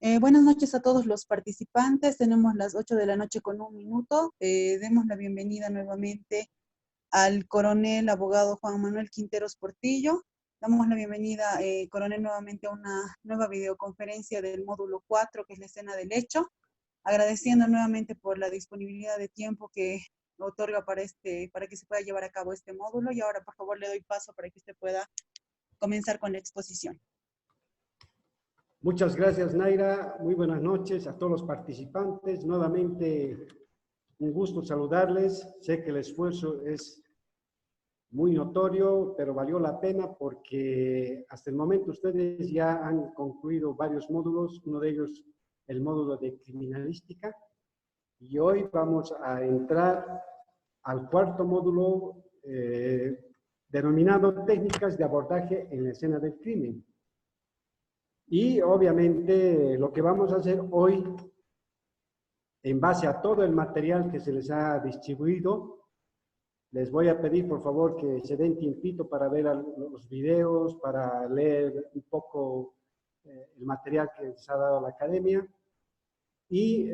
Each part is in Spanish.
Buenas noches a todos los participantes. Tenemos las 8 de la noche con 1 minuto. Demos la bienvenida nuevamente al coronel abogado Juan Manuel Quinteros Portillo. Damos la bienvenida, coronel, nuevamente a una nueva videoconferencia del módulo 4, que es la escena del hecho. Agradeciendo nuevamente por la disponibilidad de tiempo que otorga para que se pueda llevar a cabo este módulo. Y ahora, por favor, le doy paso para que usted pueda comenzar con la exposición. Muchas gracias, Naira. Muy buenas noches a todos los participantes. Nuevamente, un gusto saludarles. Sé que el esfuerzo es muy notorio, pero valió la pena porque hasta el momento ustedes ya han concluido varios módulos, uno de ellos el módulo de criminalística, y hoy vamos a entrar al cuarto módulo denominado técnicas de abordaje en la escena del crimen. Y obviamente lo que vamos a hacer hoy, en base a todo el material que se les ha distribuido, les voy a pedir por favor que se den tiempito para ver los videos, para leer un poco el material que les ha dado la academia. Y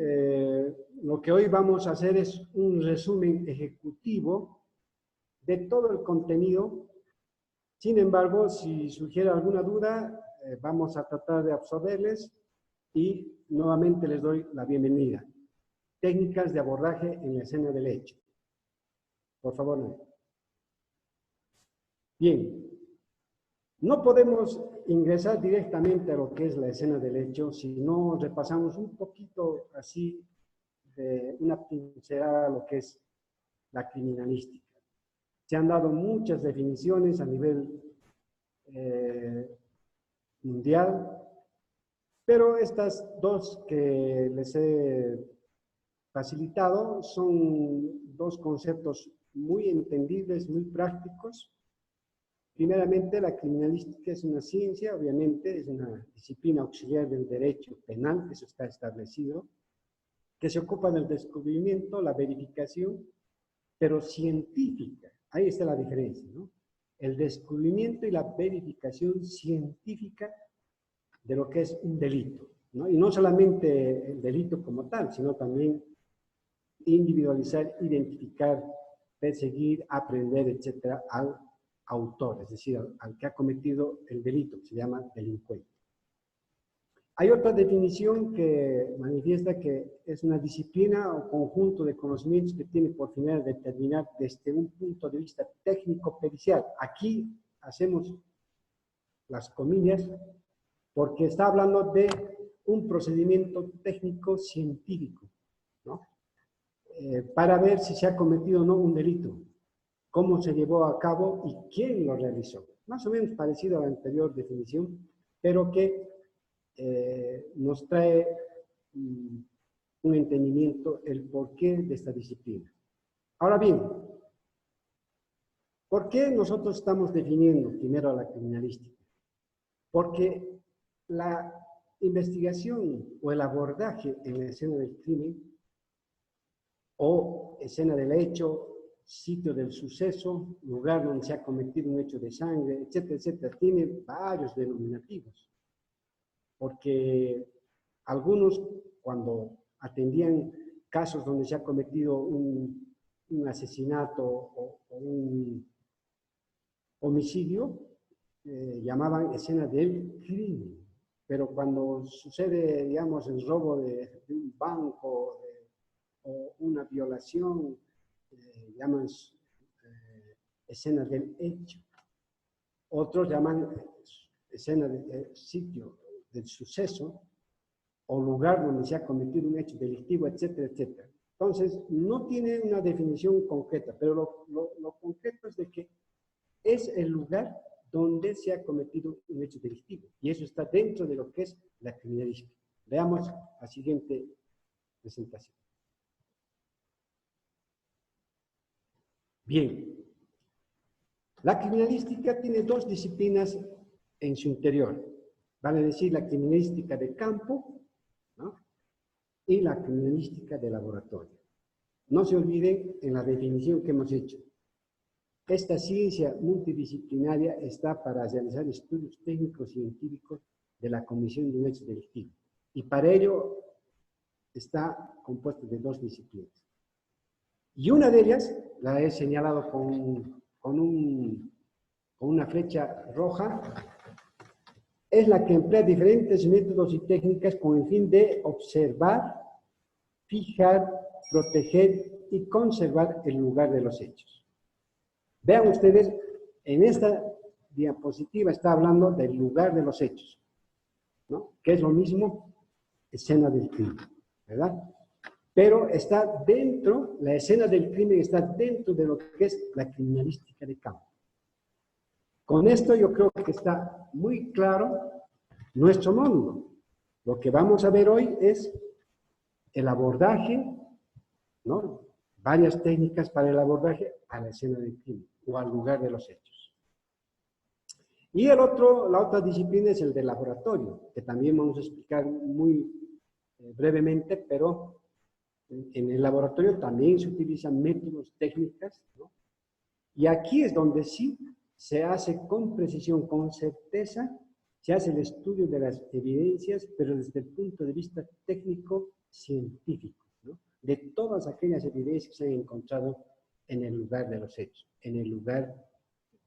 lo que hoy vamos a hacer es un resumen ejecutivo de todo el contenido. Sin embargo, si surgiera alguna duda, vamos a tratar de absorberles y nuevamente les doy la bienvenida. Técnicas de abordaje en la escena del hecho. Por favor, no. Bien, no podemos ingresar directamente a lo que es la escena del hecho si no repasamos un poquito así de una pincelada a lo que es la criminalística. Se han dado muchas definiciones a nivel mundial, pero estas dos que les he facilitado son dos conceptos muy entendibles, muy prácticos. Primeramente, la criminalística es una ciencia, obviamente, es una disciplina auxiliar del derecho penal, eso está establecido, que se ocupa del descubrimiento, la verificación, pero científica. Ahí está la diferencia, ¿no? El descubrimiento y la verificación científica de lo que es un delito, ¿no? Y no solamente el delito como tal, sino también individualizar, identificar, perseguir, aprender, etcétera, al autor, es decir, al que ha cometido el delito, que se llama delincuente. Hay otra definición que manifiesta que es una disciplina o conjunto de conocimientos que tiene por finalidad determinar desde un punto de vista técnico-pericial. Aquí hacemos las comillas porque está hablando de un procedimiento técnico-científico, ¿no? Para ver si se ha cometido o no un delito, cómo se llevó a cabo y quién lo realizó. Más o menos parecido a la anterior definición, pero que nos trae un entendimiento, el porqué de esta disciplina. Ahora bien, ¿por qué nosotros estamos definiendo primero a la criminalística? Porque la investigación o el abordaje en la escena del crimen o escena del hecho, sitio del suceso, lugar donde se ha cometido un hecho de sangre, etcétera, etcétera, tiene varios denominativos. Porque algunos, cuando atendían casos donde se ha cometido un asesinato o un homicidio, llamaban escena del crimen. Pero cuando sucede, digamos, el robo de un banco o una violación, llaman escena del hecho. Otros llaman escena del sitio del suceso o lugar donde se ha cometido un hecho delictivo, etcétera, etcétera. Entonces, no tiene una definición concreta, pero lo concreto es de que es el lugar donde se ha cometido un hecho delictivo. Y eso está dentro de lo que es la criminalística. Veamos la siguiente presentación. Bien. La criminalística tiene dos disciplinas en su interior. Vale decir, la criminalística de campo, ¿no? Y la criminalística de laboratorio. No se olviden en la definición que hemos hecho. Esta ciencia multidisciplinaria está para realizar estudios técnicos científicos de la comisión de un hecho delictivo. Y para ello está compuesto de dos disciplinas. Y una de ellas, la he señalado con una flecha roja, es la que emplea diferentes métodos y técnicas con el fin de observar, fijar, proteger y conservar el lugar de los hechos. Vean ustedes, en esta diapositiva está hablando del lugar de los hechos, ¿no? Que es lo mismo escena del crimen, ¿verdad? Pero está dentro, la escena del crimen está dentro de lo que es la criminalística de campo. Con esto yo creo que está muy claro nuestro mundo. Lo que vamos a ver hoy es el abordaje, ¿no? Varias técnicas para el abordaje a la escena del crimen o al lugar de los hechos. Y la otra disciplina es el del laboratorio, que también vamos a explicar muy brevemente, pero en el laboratorio también se utilizan métodos, técnicas, ¿no? Y aquí es donde sí se hace con precisión, con certeza, se hace el estudio de las evidencias, pero desde el punto de vista técnico-científico, ¿no? De todas aquellas evidencias que se han encontrado en el lugar de los hechos, en el lugar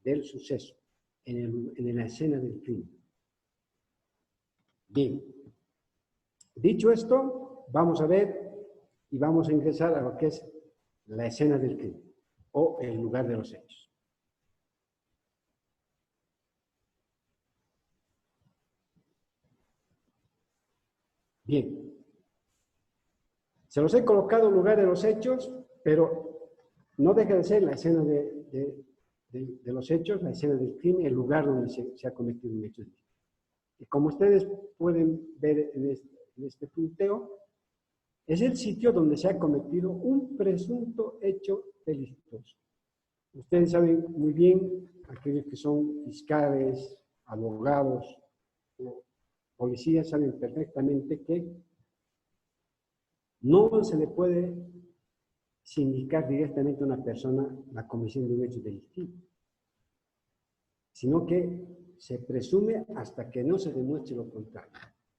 del suceso, en la escena del crimen. Bien, dicho esto, vamos a ver y vamos a ingresar a lo que es la escena del crimen o el lugar de los hechos. Bien, se los he colocado en lugar de los hechos, pero no deja de ser la escena de los hechos, la escena del crimen, el lugar donde se ha cometido un hecho. Y como ustedes pueden ver en este punteo, es el sitio donde se ha cometido un presunto hecho delictuoso. Ustedes saben muy bien, aquellos que son fiscales, abogados, policías, saben perfectamente que no se le puede sindicar directamente a una persona la comisión de un hecho delictivo, sino que se presume hasta que no se demuestre lo contrario.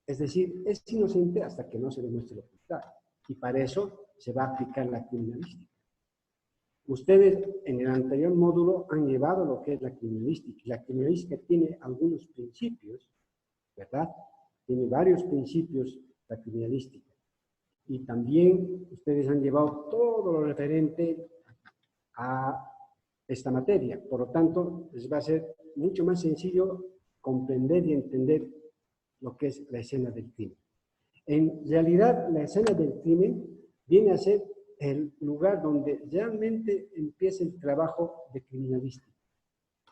Es decir, es inocente hasta que no se demuestre lo contrario. Y para eso se va a aplicar la criminalística. Ustedes en el anterior módulo han llevado lo que es la criminalística. La criminalística tiene algunos principios, ¿verdad? Tiene varios principios la criminalística. Y también ustedes han llevado todo lo referente a esta materia. Por lo tanto, les va a ser mucho más sencillo comprender y entender lo que es la escena del crimen. En realidad, la escena del crimen viene a ser el lugar donde realmente empieza el trabajo de criminalística,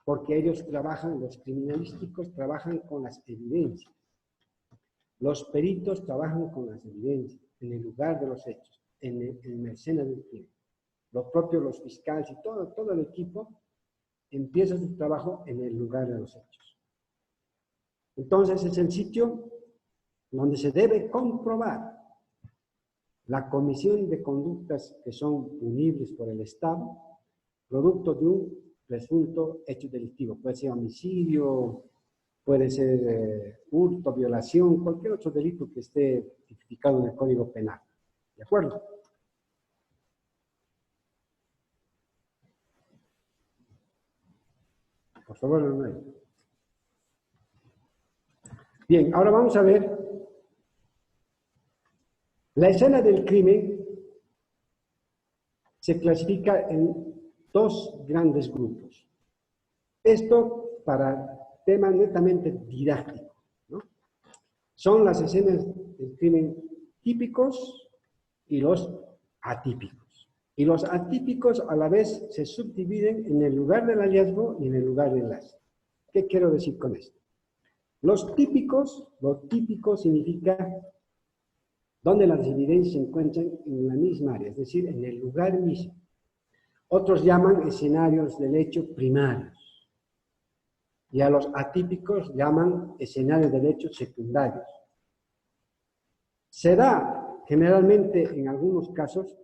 porque ellos trabajan, los criminalísticos trabajan con las evidencias. Los peritos trabajan con las evidencias, en el lugar de los hechos, en la escena del crimen. Los propios, los fiscales y todo el equipo empieza su trabajo en el lugar de los hechos. Entonces es el sitio donde se debe comprobar la comisión de conductas que son punibles por el Estado, producto de un presunto hecho delictivo. Puede ser homicidio, puede ser hurto, violación, cualquier otro delito que esté tipificado en el Código Penal. ¿De acuerdo? Por favor, Manuel. Bien, ahora vamos a ver la escena del crimen. Se clasifica en dos grandes grupos. Esto para temas netamente didácticos, ¿no? Son las escenas del crimen típicos y los atípicos. Y los atípicos a la vez se subdividen en el lugar del hallazgo y en el lugar del enlace. ¿Qué quiero decir con esto? Los típicos, lo típico significa donde las evidencias se encuentran en la misma área, es decir, en el lugar mismo. Otros llaman escenarios del hecho primarios. Y a los atípicos llaman escenarios del hecho secundarios. Se da generalmente en algunos casos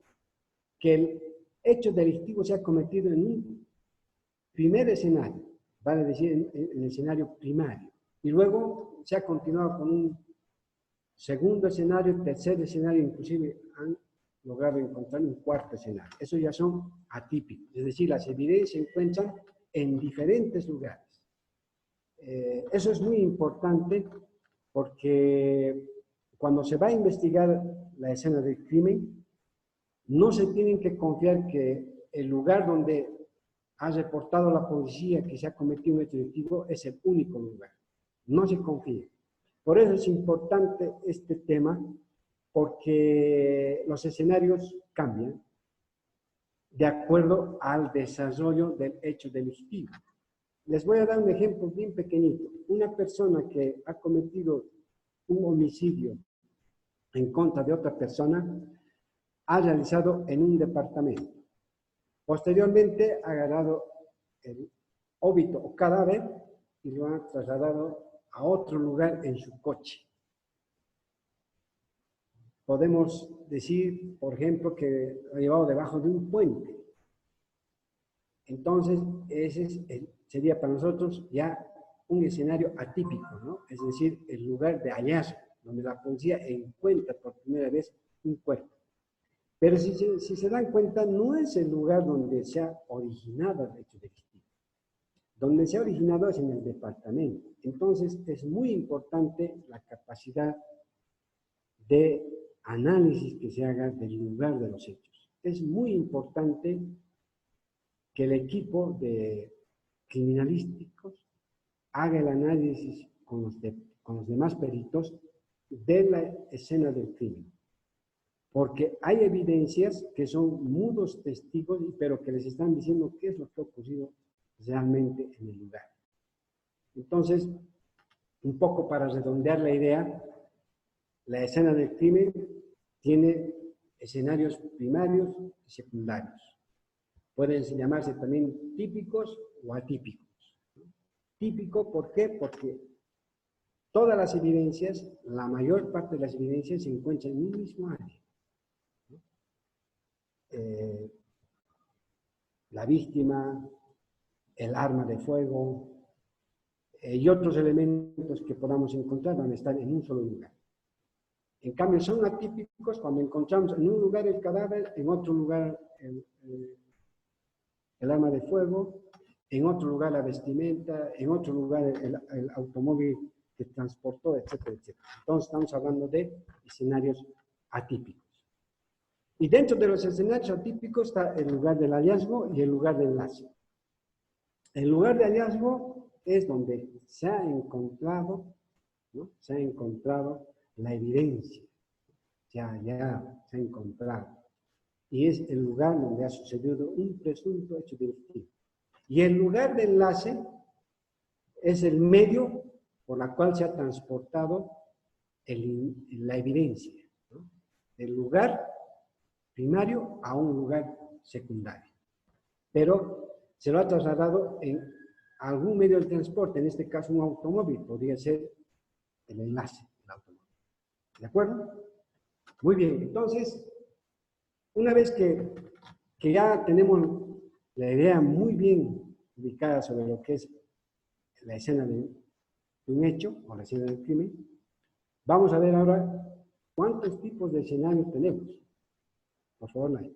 que el hecho delictivo se ha cometido en un primer escenario, vale decir en el escenario primario, y luego se ha continuado con un segundo escenario, tercer escenario, inclusive han logrado encontrar un cuarto escenario. Eso ya son atípicos, es decir, las evidencias se encuentran en diferentes lugares. Eso es muy importante porque cuando se va a investigar la escena del crimen, no se tienen que confiar que el lugar donde ha reportado la policía que se ha cometido un hecho delictivo es el único lugar. No se confía. Por eso es importante este tema, porque los escenarios cambian de acuerdo al desarrollo del hecho delictivo. Les voy a dar un ejemplo bien pequeñito. Una persona que ha cometido un homicidio en contra de otra persona ha realizado en un departamento. Posteriormente ha agarrado el óbito o cadáver y lo ha trasladado a otro lugar en su coche. Podemos decir, por ejemplo, que lo ha llevado debajo de un puente. Entonces, ese sería para nosotros ya un escenario atípico, ¿no? Es decir, el lugar de hallazgo, donde la policía encuentra por primera vez un cuerpo. Pero si se dan cuenta, no es el lugar donde se ha originado el hecho delictivo. Donde se ha originado es en el departamento. Entonces, es muy importante la capacidad de análisis que se haga del lugar de los hechos. Es muy importante que el equipo de criminalísticos haga el análisis con los demás peritos de la escena del crimen. Porque hay evidencias que son mudos testigos, pero que les están diciendo qué es lo que ha ocurrido realmente en el lugar. Entonces, un poco para redondear la idea, la escena del crimen tiene escenarios primarios y secundarios. Pueden llamarse también típicos o atípicos. Típico, ¿por qué? Porque todas las evidencias, la mayor parte de las evidencias se encuentran en un mismo área. La víctima, el arma de fuego y otros elementos que podamos encontrar van a estar en un solo lugar. En cambio, son atípicos cuando encontramos en un lugar el cadáver, en otro lugar el arma de fuego, en otro lugar la vestimenta, en otro lugar el automóvil que transportó, etcétera, etcétera. Entonces estamos hablando de escenarios atípicos. Y dentro de los escenarios atípicos está el lugar del hallazgo y el lugar del enlace. El lugar de hallazgo es donde se ha encontrado, ¿no? Se ha encontrado la evidencia, se ha hallado, se ha encontrado. Y es el lugar donde ha sucedido un presunto hecho delictivo. Y el lugar de enlace es el medio por el cual se ha transportado la evidencia, ¿no? Del lugar primario a un lugar secundario. Pero se lo ha trasladado en algún medio de transporte, en este caso un automóvil, podría ser el enlace del automóvil. ¿De acuerdo? Muy bien, entonces, una vez que ya tenemos la idea muy bien ubicada sobre lo que es la escena de un hecho o la escena del crimen, vamos a ver ahora cuántos tipos de escenarios tenemos. Por favor, Nadia.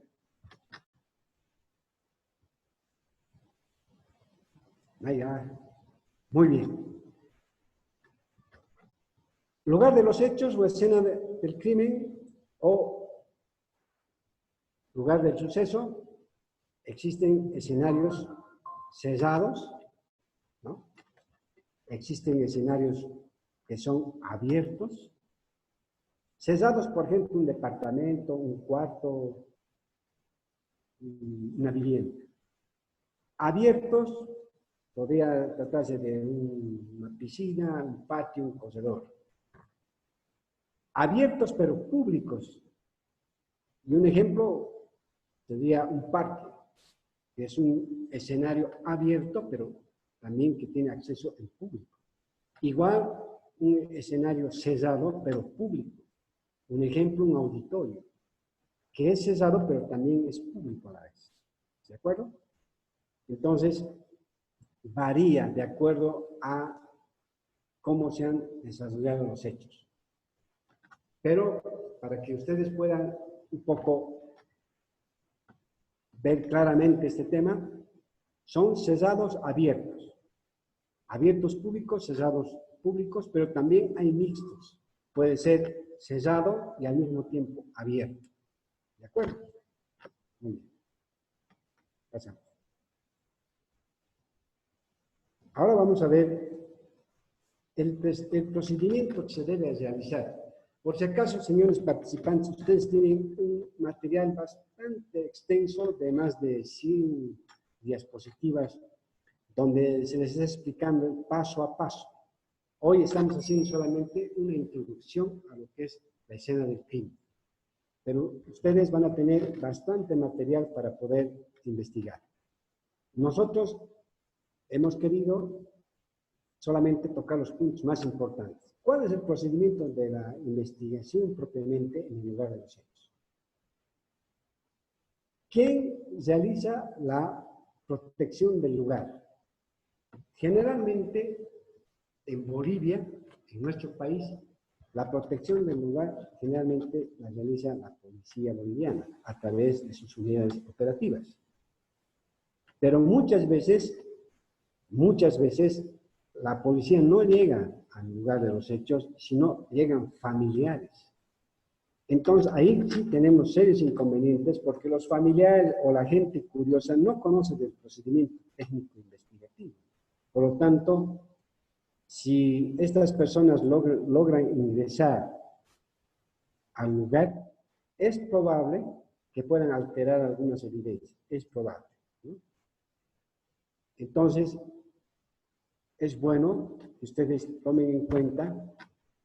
Nadia. Muy bien. Lugar de los hechos o escena del crimen o lugar del suceso. Existen escenarios cesados, ¿no? Existen escenarios que son abiertos. Cesados, por ejemplo, un departamento, un cuarto, una vivienda. Abiertos, podría tratarse de una piscina, un patio, un corredor. Abiertos pero públicos. Y un ejemplo sería un parque, que es un escenario abierto, pero también que tiene acceso al público. Igual un escenario cerrado, pero público. Un ejemplo, un auditorio, que es cerrado, pero también es público a la vez. ¿De acuerdo? Entonces, varía de acuerdo a cómo se han desarrollado los hechos. pero para que ustedes puedan un poco ver claramente este tema, son cesados abiertos. Abiertos públicos, cesados públicos, pero también hay mixtos. Puede ser cesado y al mismo tiempo abierto. ¿De acuerdo? Muy bien. Pasamos. Ahora vamos a ver el procedimiento que se debe realizar. Por si acaso, señores participantes, ustedes tienen un material bastante extenso de más de 100 diapositivas donde se les está explicando paso a paso. Hoy estamos haciendo solamente una introducción a lo que es la escena del crimen. Pero ustedes van a tener bastante material para poder investigar. Nosotros hemos querido solamente tocar los puntos más importantes. ¿Cuál es el procedimiento de la investigación propiamente en el lugar de los hechos? ¿Quién realiza la protección del lugar? Generalmente, en Bolivia, en nuestro país, la protección del lugar generalmente la realiza la policía boliviana a través de sus unidades operativas. Pero muchas veces, la policía no llega al lugar de los hechos, sino llegan familiares. Entonces, ahí sí tenemos serios inconvenientes porque los familiares o la gente curiosa no conoce del procedimiento técnico investigativo. Por lo tanto, si estas personas logran ingresar al lugar, es probable que puedan alterar algunas evidencias. Es probable, ¿no? Entonces, es bueno que ustedes tomen en cuenta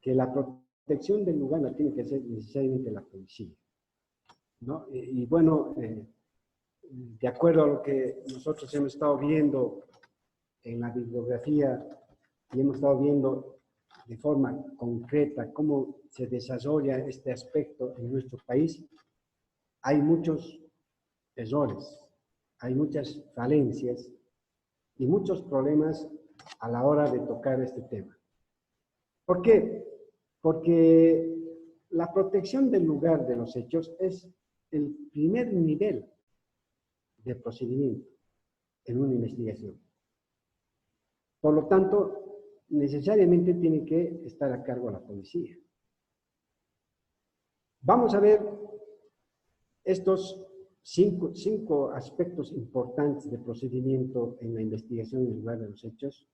que la protección del lugar la tiene que hacer necesariamente la policía, ¿no? Y bueno, de acuerdo a lo que nosotros hemos estado viendo en la bibliografía y hemos estado viendo de forma concreta cómo se desarrolla este aspecto en nuestro país, hay muchos errores, hay muchas falencias y muchos problemas a la hora de tocar este tema. ¿Por qué? Porque la protección del lugar de los hechos es el primer nivel de procedimiento en una investigación. Por lo tanto, necesariamente tiene que estar a cargo la policía. Vamos a ver estos cinco aspectos importantes de procedimiento en la investigación del lugar de los hechos,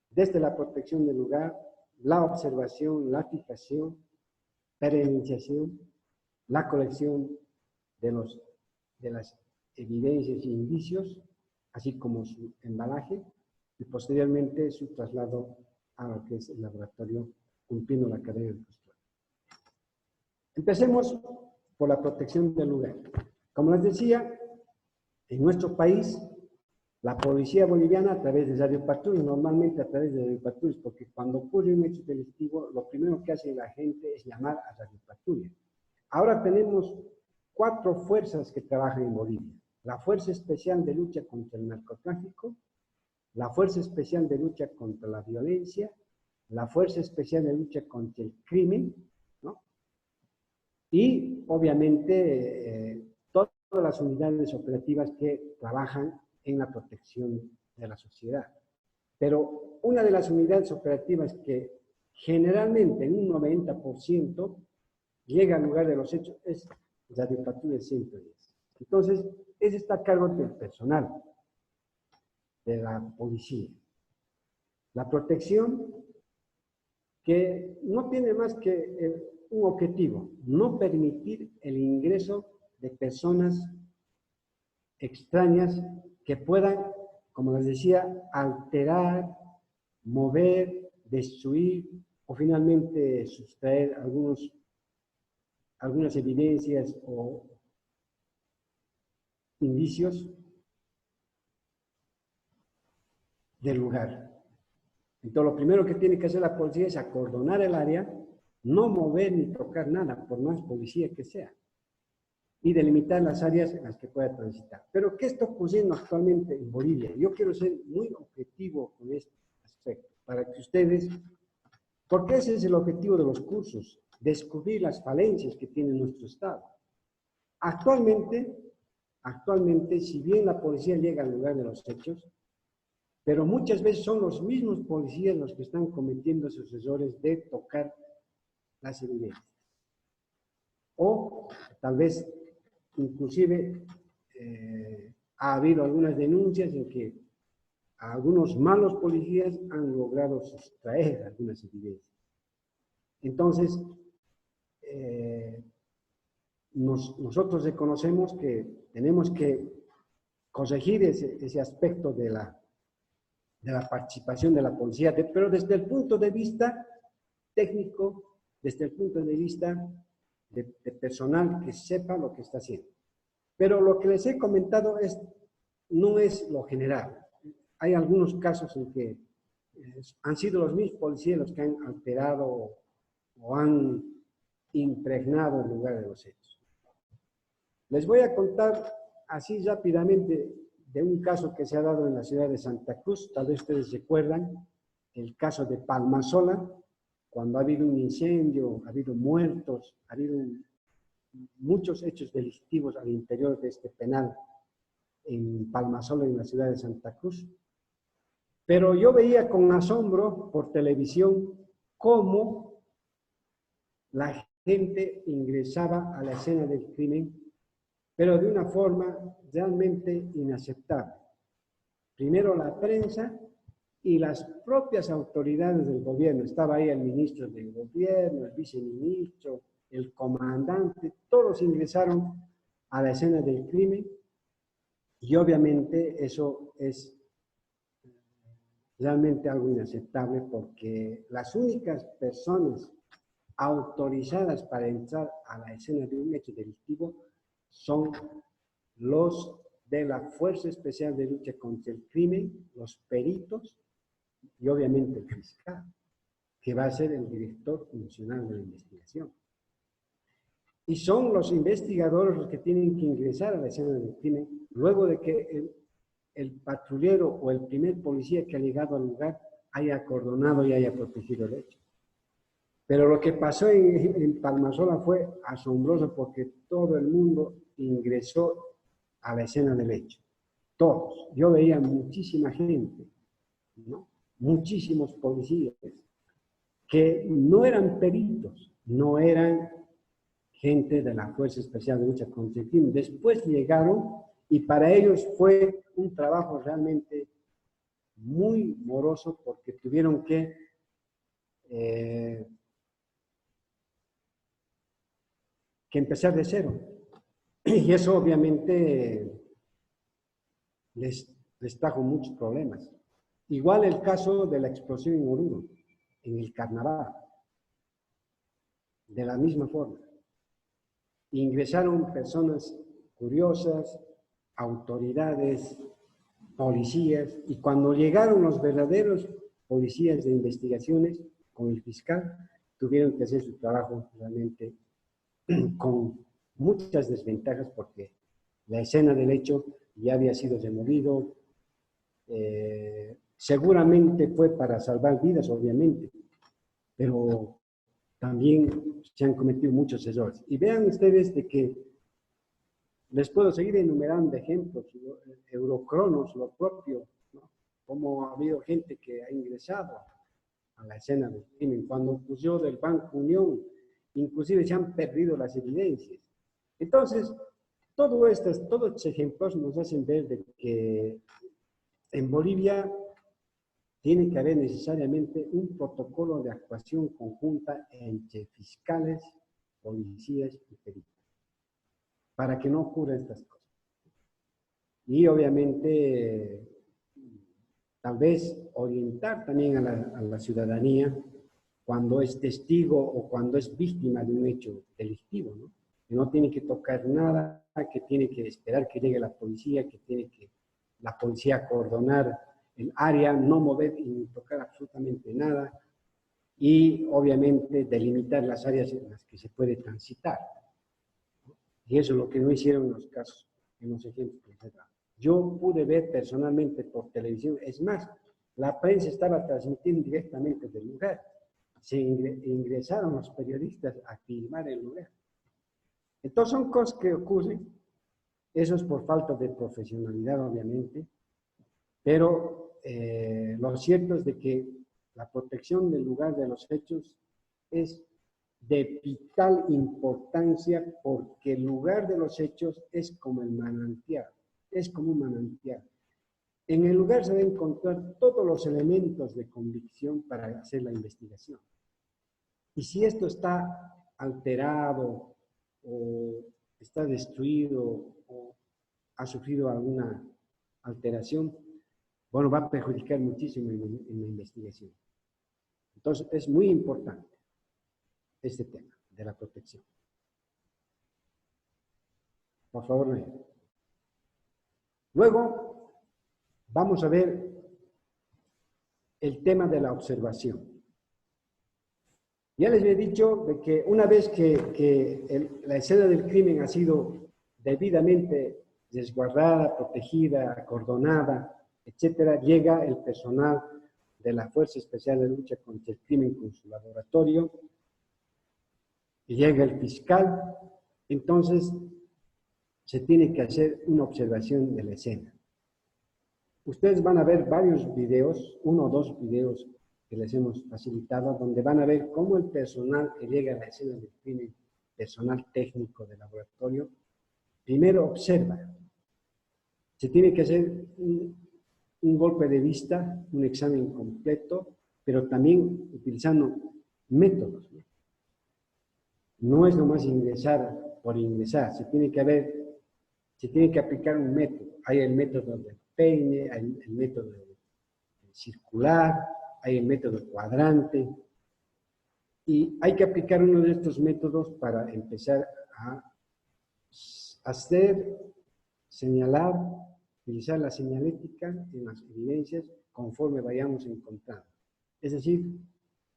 desde la protección del lugar, la observación, la fijación, perennización, la colección de las evidencias y indicios, así como su embalaje, y posteriormente su traslado a lo que es el laboratorio, cumpliendo la cadena de custodia. Empecemos por la protección del lugar. Como les decía, en nuestro país, la policía boliviana a través de radiopatrullas, normalmente a través de radiopatrullas, porque cuando ocurre un hecho delictivo, lo primero que hace la gente es llamar a radiopatrulla. Ahora tenemos 4 fuerzas que trabajan en Bolivia. La Fuerza Especial de Lucha contra el Narcotráfico, la Fuerza Especial de Lucha contra la Violencia, la Fuerza Especial de Lucha contra el Crimen, ¿no? Y obviamente todas las unidades operativas que trabajan en la protección de la sociedad. Pero una de las unidades operativas que generalmente en un 90% llega al lugar de los hechos es Radiopatrulla 110. Entonces, ese está a cargo del personal de la policía. La protección que no tiene más que un objetivo, no permitir el ingreso de personas extrañas que puedan, como les decía, alterar, mover, destruir o finalmente sustraer algunas evidencias o indicios del lugar. Entonces, lo primero que tiene que hacer la policía es acordonar el área, no mover ni tocar nada, por más policía que sea, y delimitar las áreas en las que pueda transitar. Pero, ¿qué está ocurriendo actualmente en Bolivia? Yo quiero ser muy objetivo con este aspecto, para que ustedes, porque ese es el objetivo de los cursos, descubrir las falencias que tiene nuestro Estado. Actualmente, si bien la policía llega al lugar de los hechos, pero muchas veces son los mismos policías los que están cometiendo esos errores de tocar las evidencias. O tal vez, inclusive, ha habido algunas denuncias en que algunos malos policías han logrado sustraer algunas evidencias. Entonces, nosotros reconocemos que tenemos que corregir ese aspecto de la participación de la policía, pero desde el punto de vista técnico, desde el punto de vista de personal que sepa lo que está haciendo. Pero lo que les he comentado no es lo general. Hay algunos casos en que han sido los mismos policías los que han alterado o han impregnado el lugar de los hechos. Les voy a contar así rápidamente de un caso que se ha dado en la ciudad de Santa Cruz. Tal vez ustedes recuerdan el caso de Palmasola, cuando ha habido un incendio, ha habido muertos, ha habido muchos hechos delictivos al interior de este penal en Palmasola, en la ciudad de Santa Cruz. Pero yo veía con asombro por televisión cómo la gente ingresaba a la escena del crimen, pero de una forma realmente inaceptable. Primero la prensa y las propias autoridades del gobierno. Estaba ahí el ministro del gobierno, el viceministro, el comandante, todos ingresaron a la escena del crimen y obviamente eso es realmente algo inaceptable porque las únicas personas autorizadas para entrar a la escena de un hecho delictivo son los de la Fuerza Especial de Lucha contra el Crimen, los peritos y obviamente el fiscal, que va a ser el director funcional de la investigación. Y son los investigadores los que tienen que ingresar a la escena del crimen luego de que el patrullero o el primer policía que ha llegado al lugar haya acordonado y haya protegido el hecho. Pero lo que pasó en Palmasola fue asombroso porque todo el mundo ingresó a la escena del hecho. Todos. Yo veía muchísima gente, ¿no? Muchísimos policías que no eran peritos, no eran gente de la Fuerza Especial de Lucha contra el Crimen. Después llegaron y para ellos fue un trabajo realmente muy moroso porque tuvieron que empezar de cero. Y eso obviamente les trajo muchos problemas. Igual el caso de la explosión en Oruro, en el carnaval. De la misma forma. Ingresaron personas curiosas, autoridades, policías, y cuando llegaron los verdaderos policías de investigaciones con el fiscal, tuvieron que hacer su trabajo realmente con muchas desventajas porque la escena del hecho ya había sido removido, seguramente fue para salvar vidas, obviamente, pero también se han cometido muchos errores. Y vean ustedes de que les puedo seguir enumerando ejemplos, Eurocronos, lo propio, ¿no? Como ha habido gente que ha ingresado a la escena del crimen, cuando ocurrió del Banco Unión, inclusive se han perdido las evidencias. Entonces, todos estos ejemplos nos hacen ver de que en Bolivia tiene que haber necesariamente un protocolo de actuación conjunta entre fiscales, policías y peritos, para que no ocurran estas cosas. Y obviamente, tal vez orientar también a la ciudadanía cuando es testigo o cuando es víctima de un hecho delictivo, ¿no? Que no tiene que tocar nada, que tiene que esperar que llegue la policía, que tiene que la policía acordonar el área, no mover y tocar absolutamente nada, y obviamente delimitar las áreas en las que se puede transitar. Y eso es lo que no hicieron en los casos, en los ejemplos que les he dado. Yo pude ver personalmente por televisión, es más, la prensa estaba transmitiendo directamente del lugar. se ingresaron los periodistas a filmar el lugar. Entonces son cosas que ocurren, eso es por falta de profesionalidad obviamente, pero lo cierto es de que la protección del lugar de los hechos es de vital importancia porque el lugar de los hechos es como el manantial, es como un manantial. En el lugar se deben encontrar todos los elementos de convicción para hacer la investigación. Y si esto está alterado o está destruido o ha sufrido alguna alteración, bueno, va a perjudicar muchísimo en la investigación. Entonces, es muy importante este tema de la protección. Por favor, Noé. Luego, vamos a ver el tema de la observación. Ya les he dicho de que una vez que la escena del crimen ha sido debidamente resguardada, protegida, acordonada, etcétera, llega el personal de la Fuerza Especial de Lucha contra el Crimen con su laboratorio, y llega el fiscal, entonces se tiene que hacer una observación de la escena. Ustedes van a ver varios videos, 1 o 2 videos que les hemos facilitado, donde van a ver cómo el personal que llega a la escena del crimen, personal técnico del laboratorio, primero observa. Se tiene que hacer un golpe de vista, un examen completo, pero también utilizando métodos. No es nomás ingresar por ingresar, se tiene que aplicar un método. Hay el método del peine, hay el método circular, hay el método cuadrante, y hay que aplicar uno de estos métodos para empezar a hacer, señalar, utilizar la señalética en las evidencias conforme vayamos encontrando. Es decir,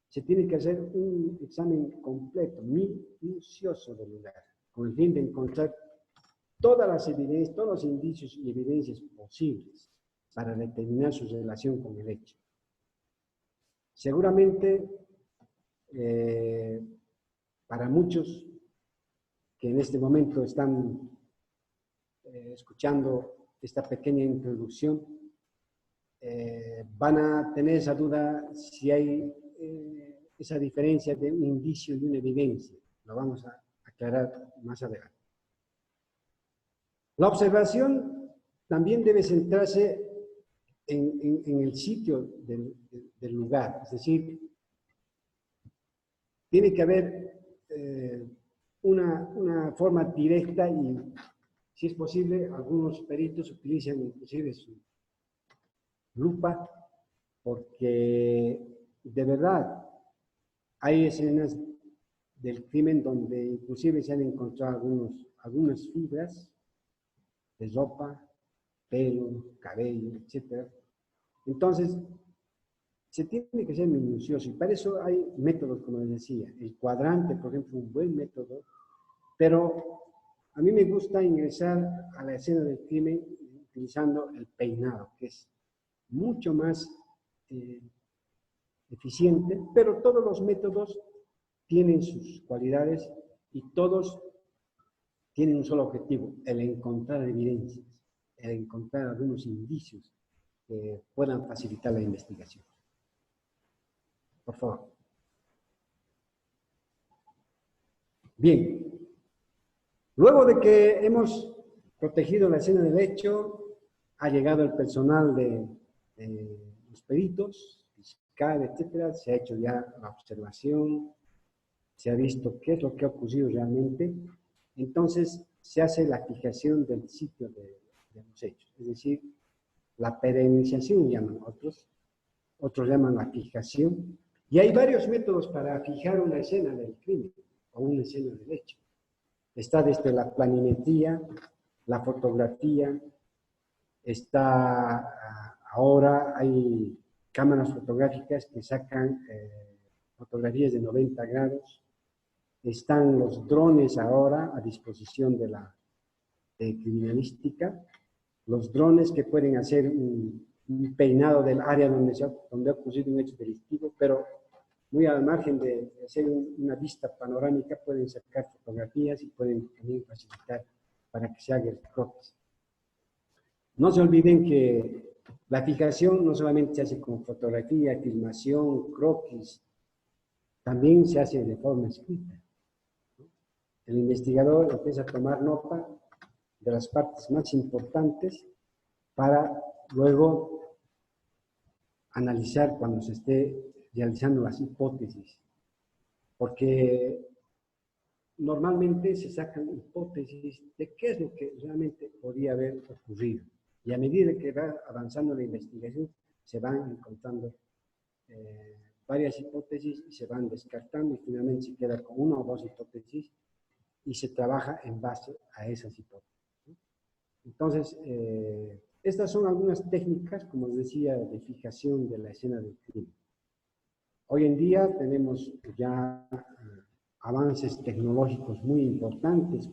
se tiene que hacer un examen completo, minucioso del lugar, con el fin de encontrar todas las evidencias, todos los indicios y evidencias posibles para determinar su relación con el hecho. Seguramente, para muchos que en este momento están escuchando esta pequeña introducción, van a tener esa duda si hay esa diferencia de un indicio y una evidencia. Lo vamos a aclarar más adelante. La observación también debe centrarse en el sitio del lugar, es decir, tiene que haber una forma directa y, si es posible, algunos peritos utilizan inclusive su lupa, porque de verdad hay escenas del crimen donde inclusive se han encontrado algunas fibras de ropa, pelo, cabello, etc. Entonces, se tiene que ser minucioso y para eso hay métodos, como les decía. El cuadrante, por ejemplo, un buen método, pero a mí me gusta ingresar a la escena del crimen utilizando el peinado, que es mucho más eficiente, pero todos los métodos tienen sus cualidades y todos tienen un solo objetivo, el encontrar evidencias, el encontrar algunos indicios que puedan facilitar la investigación. Por favor. Bien. Luego de que hemos protegido la escena del hecho, ha llegado el personal de los peritos, fiscal, etcétera, se ha hecho ya la observación, se ha visto qué es lo que ha ocurrido realmente, entonces se hace la fijación del sitio de los hechos, es decir, la perenización llaman otros llaman la fijación, y hay varios métodos para fijar una escena del crimen o una escena del hecho. Está desde la planimetría, la fotografía, ahora hay cámaras fotográficas que sacan fotografías de 90 grados, están los drones ahora a disposición de la criminalística, los drones que pueden hacer un peinado del área donde ha ocurrido un hecho delictivo, pero muy al margen de hacer una vista panorámica, pueden sacar fotografías y pueden también facilitar para que se haga el croquis. No se olviden que la fijación no solamente se hace con fotografía, filmación, croquis, también se hace de forma escrita. El investigador empieza a tomar nota de las partes más importantes para luego analizar cuando se esté realizando las hipótesis. Porque normalmente se sacan hipótesis de qué es lo que realmente podría haber ocurrido. Y a medida que va avanzando la investigación, se van encontrando varias hipótesis y se van descartando y finalmente se queda con una o dos hipótesis y se trabaja en base a esas hipótesis. Entonces, estas son algunas técnicas, como les decía, de fijación de la escena del crimen. Hoy en día tenemos ya avances tecnológicos muy importantes,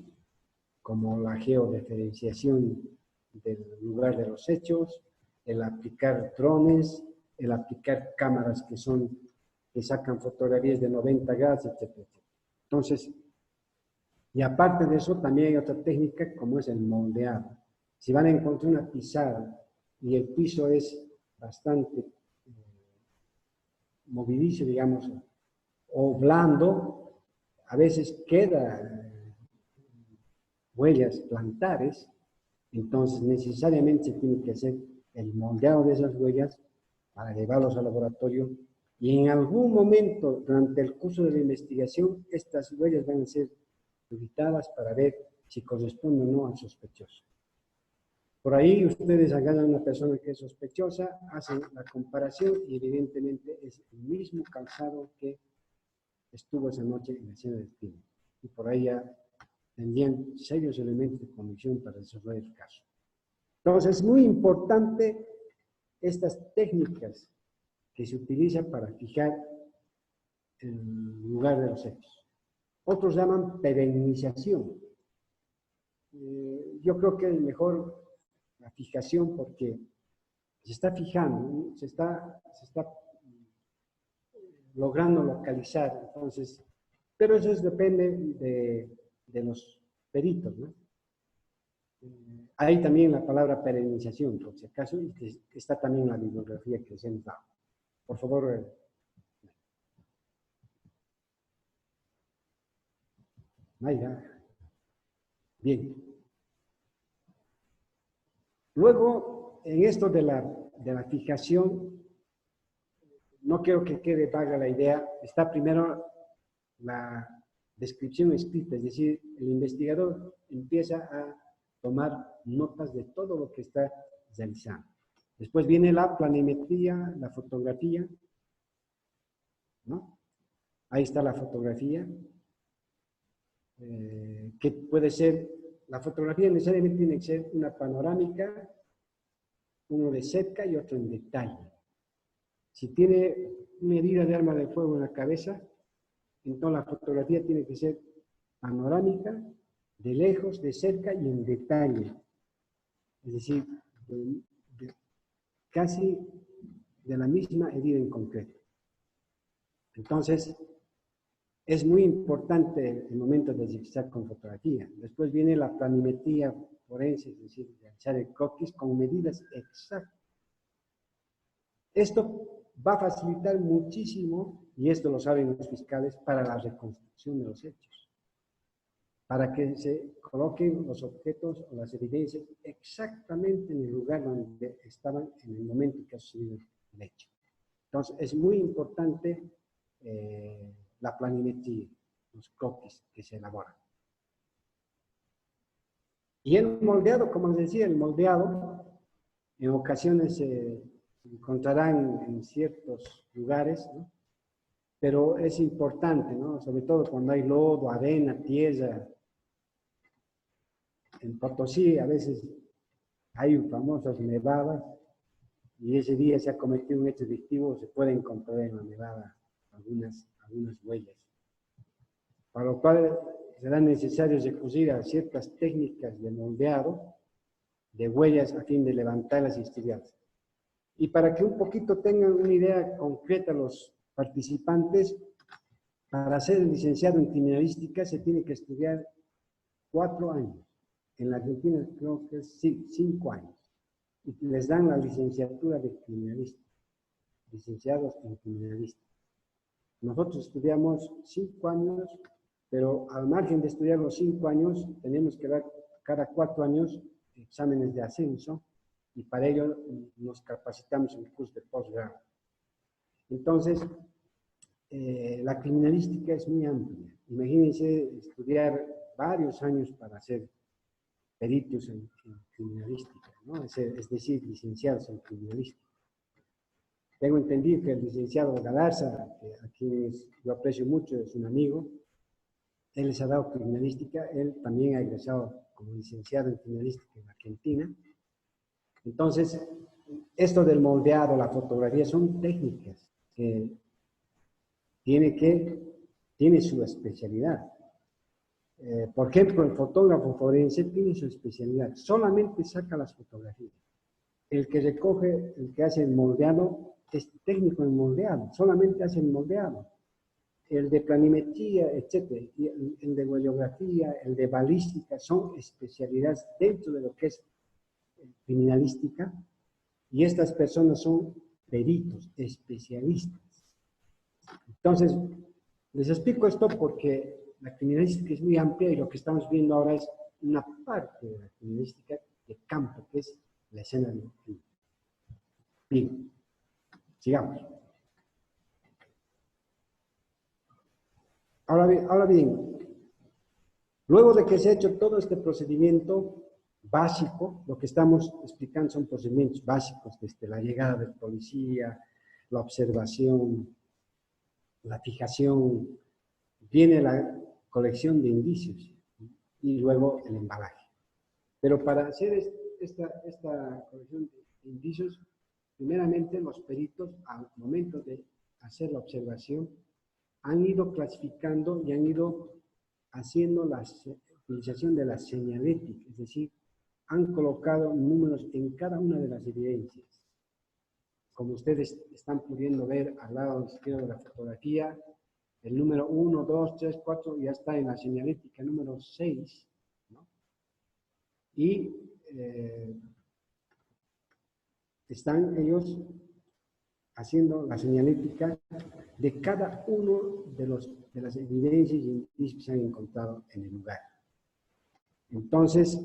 como la georeferenciación del lugar de los hechos, el aplicar drones, el aplicar cámaras que sacan fotografías de 90 grados, etc. Entonces, y aparte de eso, también hay otra técnica como es el moldeado. Si van a encontrar una pizarra y el piso es bastante movedizo, digamos, o blando, a veces queda huellas plantares, entonces necesariamente se tiene que hacer el moldeado de esas huellas para llevarlos al laboratorio y en algún momento durante el curso de la investigación estas huellas van a ser auditadas para ver si corresponde o no al sospechoso. Por ahí ustedes agarran a una persona que es sospechosa, hacen la comparación y evidentemente es el mismo calzado que estuvo esa noche en la escena del crimen. Y por ahí ya tendrían serios elementos de convicción para resolver el caso. Entonces es muy importante estas técnicas que se utilizan para fijar el lugar de los hechos. Otros llaman perennización. Yo creo que es mejor la fijación porque se está fijando, se está logrando localizar, entonces, pero eso depende de los peritos, ¿no? Hay también la palabra perennización, por si acaso, y que está también en la bibliografía que les hemos dado. Por favor. Mayra. Bien. Luego, en esto de la fijación, no quiero que quede vaga la idea, está primero la descripción escrita, es decir, el investigador empieza a tomar notas de todo lo que está realizando. Después viene la planimetría, la fotografía, ¿no? Ahí está la fotografía, que puede ser, la fotografía necesariamente tiene que ser una panorámica, uno de cerca y otro en detalle. Si tiene una herida de arma de fuego en la cabeza, entonces la fotografía tiene que ser panorámica, de lejos, de cerca y en detalle. Es decir, casi de la misma herida en concreto. Entonces, es muy importante el momento de registrar con fotografía. Después viene la planimetría forense, es decir, realizar el croquis con medidas exactas. Esto va a facilitar muchísimo, y esto lo saben los fiscales, para la reconstrucción de los hechos. Para que se coloquen los objetos o las evidencias exactamente en el lugar donde estaban en el momento que ha sucedido el hecho. Entonces, es muy importante la planimetría, los croquis que se elaboran. Y el moldeado, como les decía, el moldeado en ocasiones se encontrarán en ciertos lugares, ¿no? Pero es importante, ¿no? Sobre todo cuando hay lodo, arena, tierra. En Potosí a veces hay famosas nevadas y ese día se ha cometido un hecho delictivo, se puede encontrar en la nevada algunas huellas. Para lo cual será necesario recurrir a ciertas técnicas de moldeado de huellas a fin de levantarlas y estudiarlas. Y para que un poquito tengan una idea concreta los participantes, para ser licenciado en criminalística se tiene que estudiar 4 años. En la Argentina creo que es 5 años. Y les dan la licenciatura de criminalística, licenciados en criminalística. Nosotros estudiamos 5 años, pero al margen de estudiar los 5 años, tenemos que dar cada 4 años exámenes de ascenso, y para ello nos capacitamos en el curso de posgrado. Entonces, la criminalística es muy amplia. Imagínense estudiar varios años para ser peritos en criminalística, ¿no? Es decir, licenciados en criminalística. Tengo entendido que el licenciado Galarza, a quien yo aprecio mucho, es un amigo, él les ha dado criminalística, él también ha egresado como licenciado en criminalística en Argentina. Entonces, esto del moldeado, la fotografía, son técnicas que tiene su especialidad. Por ejemplo, el fotógrafo forense tiene su especialidad, solamente saca las fotografías. El que recoge, el que hace el moldeado, es técnico en moldeado, solamente hace el moldeado. El de planimetría, etc., y el de huellografía, el de balística, son especialidades dentro de lo que es criminalística, y estas personas son peritos, especialistas. Entonces, les explico esto porque la criminalística es muy amplia y lo que estamos viendo ahora es una parte de la criminalística de campo, que es la escena del crimen. Bien, sigamos. Ahora bien, luego de que se ha hecho todo este procedimiento básico, lo que estamos explicando son procedimientos básicos, desde la llegada del policía, la observación, la fijación, viene la colección de indicios y luego el embalaje. Pero para hacer esta colección de indicios, primeramente los peritos, al momento de hacer la observación, han ido clasificando y han ido haciendo la utilización de la señalética, es decir, han colocado números en cada una de las evidencias. Como ustedes están pudiendo ver al lado izquierdo de la fotografía, el número 1, 2, 3, 4 ya está en la señalética número 6, ¿no? Y están ellos haciendo la señalética de cada uno de las evidencias y indicios que se han encontrado en el lugar. Entonces,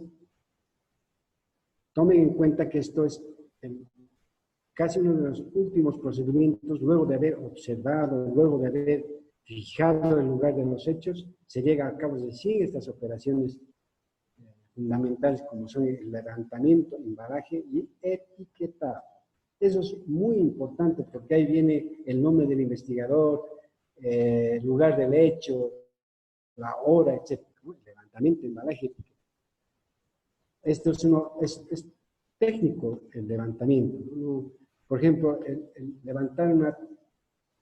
tomen en cuenta que esto es casi uno de los últimos procedimientos, luego de haber observado, luego de haber fijado el lugar de los hechos, se llega a cabo de 100 estas operaciones fundamentales como son el levantamiento, embalaje y etiquetado. Eso es muy importante porque ahí viene el nombre del investigador, el lugar del hecho, la hora, etc. Levantamiento, embalaje, etiquetado. Esto es técnico, el levantamiento, ¿no? Por ejemplo, el levantar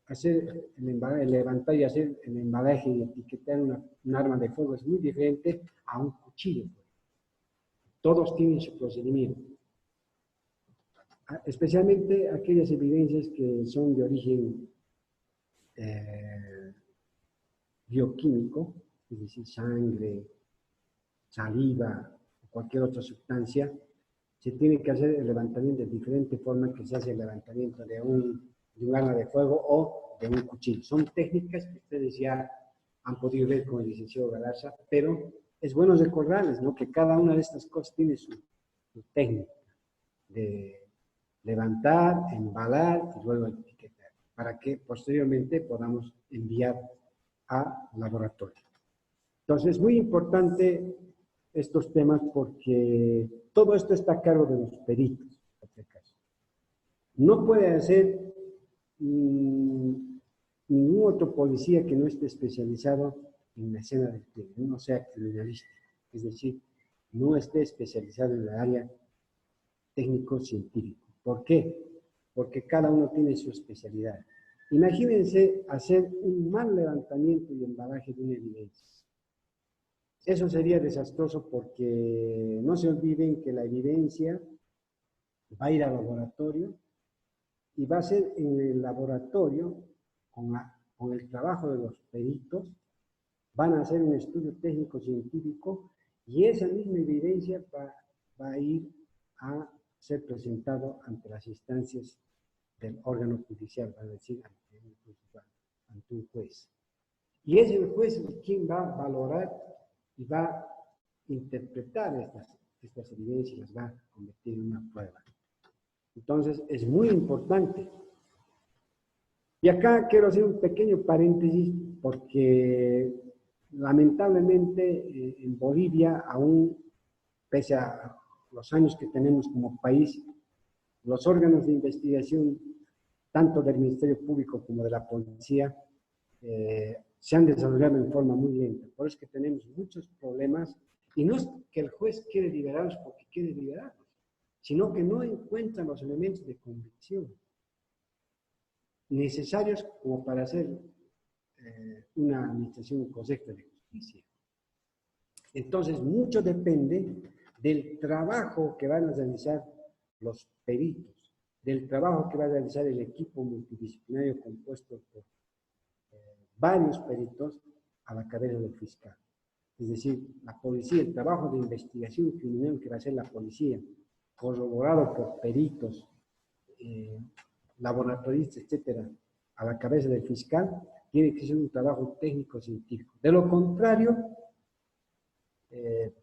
hacer el levantar y hacer el embalaje y etiquetar un arma de fuego es muy diferente a un cuchillo. Todos tienen su procedimiento. Especialmente aquellas evidencias que son de origen bioquímico, es decir, sangre, saliva, o cualquier otra sustancia, se tiene que hacer el levantamiento de diferente forma que se hace el levantamiento de un arma de fuego o de un cuchillo. Son técnicas que ustedes ya han podido ver con el licenciado Galarza, pero es bueno recordarles, ¿no?, que cada una de estas cosas tiene su técnica de levantar, embalar y luego etiquetar, para que posteriormente podamos enviar al laboratorio. Entonces, es muy importante estos temas porque todo esto está a cargo de los peritos, en este caso. No puede hacer ningún otro policía que no esté especializado en la escena del crimen, no sea criminalista, es decir, no esté especializado en la área técnico-científico. ¿Por qué? Porque cada uno tiene su especialidad. Imagínense hacer un mal levantamiento y embalaje de una evidencia. Eso sería desastroso porque no se olviden que la evidencia va a ir al laboratorio y va a ser en el laboratorio con el trabajo de los peritos, van a hacer un estudio técnico-científico y esa misma evidencia va a ir a ser presentado ante las instancias del órgano judicial, va a decir ante un juez. Y es el juez quien va a valorar y va a interpretar estas evidencias y las va a convertir en una prueba. Entonces, es muy importante. Y acá quiero hacer un pequeño paréntesis porque lamentablemente en Bolivia, aún pese a los años que tenemos como país, los órganos de investigación, tanto del Ministerio Público como de la policía, se han desarrollado en forma muy lenta. Por eso es que tenemos muchos problemas, y no es que el juez quiere liberarlos porque quiere liberarlos, sino que no encuentran los elementos de convicción necesarios como para hacer una administración correcta de justicia. Entonces, mucho depende del trabajo que van a realizar los peritos, del trabajo que va a realizar el equipo multidisciplinario compuesto por varios peritos a la cabeza del fiscal. Es decir, la policía, el trabajo de investigación criminal que va a hacer la policía, corroborado por peritos, laboratoristas, etcétera, a la cabeza del fiscal, tiene que ser un trabajo técnico-científico. De lo contrario,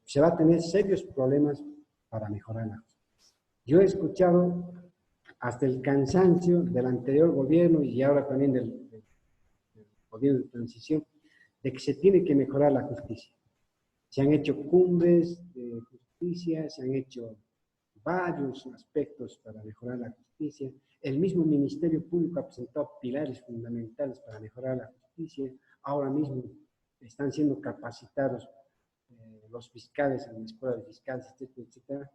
se va a tener serios problemas para mejorar la justicia. Yo he escuchado hasta el cansancio del anterior gobierno y ahora también del gobierno de transición, de que se tiene que mejorar la justicia. Se han hecho cumbres de justicia, se han hecho varios aspectos para mejorar la justicia. El mismo Ministerio Público ha presentado pilares fundamentales para mejorar la justicia. Ahora mismo están siendo capacitados los fiscales en la escuela de fiscales, etcétera, etcétera.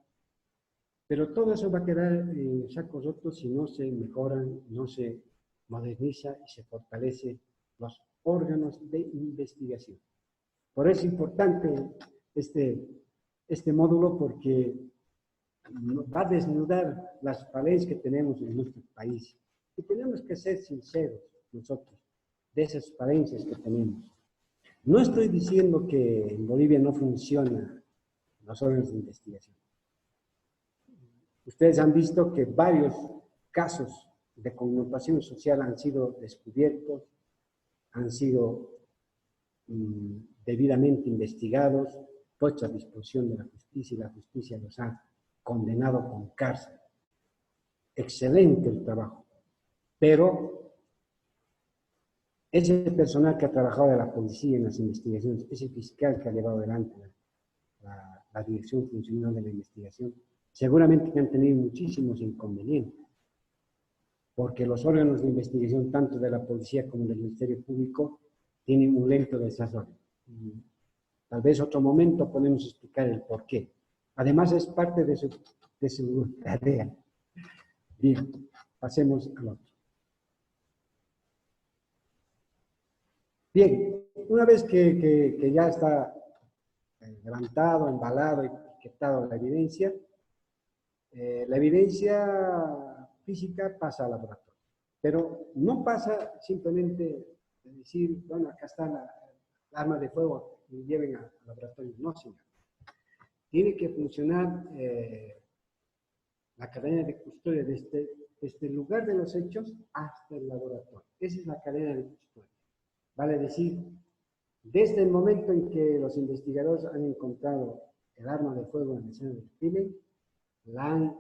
Pero todo eso va a quedar en sacos rotos si no se mejoran, no se moderniza y se fortalece los órganos de investigación. Por eso es importante este módulo, porque va a desnudar las falencias que tenemos en nuestro país. Y tenemos que ser sinceros nosotros de esas falencias que tenemos. No estoy diciendo que en Bolivia no funcionan los órganos de investigación. Ustedes han visto que varios casos de connotación social han sido descubiertos, han sido debidamente investigados, puestos a disposición de la justicia, y la justicia los ha condenado con cárcel. Excelente el trabajo, pero ese personal que ha trabajado de la policía en las investigaciones, ese fiscal que ha llevado adelante la dirección funcional de la investigación, seguramente que han tenido muchísimos inconvenientes, porque los órganos de investigación, tanto de la policía como del Ministerio Público, tienen un lento desarrollo. Tal vez otro momento podemos explicar el por qué. Además, es parte de su tarea. Bien, pasemos al otro. Bien, una vez que ya está levantado, embalado y etiquetado la evidencia física pasa al laboratorio. Pero no pasa simplemente de decir, bueno, acá está la arma de fuego y lleven al laboratorio. No, señor. Tiene que funcionar la cadena de custodia desde el lugar de los hechos hasta el laboratorio. Esa es la cadena de custodia. Vale decir, desde el momento en que los investigadores han encontrado el arma de fuego en la escena del crimen, la han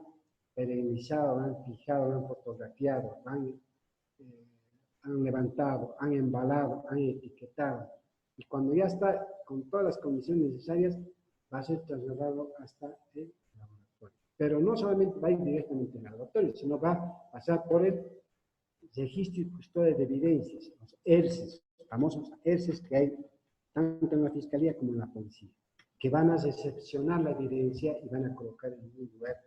perennizado, la han fijado, la han fotografiado, han levantado, han embalado, han etiquetado. Y cuando ya está con todas las condiciones necesarias, va a ser trasladado hasta el laboratorio. Pero no solamente va a ir directamente al laboratorio, sino va a pasar por el registro y custodia de evidencias, los ERCES, los famosos ERCES que hay tanto en la Fiscalía como en la Policía, que van a recepcionar la evidencia y van a colocar en un lugar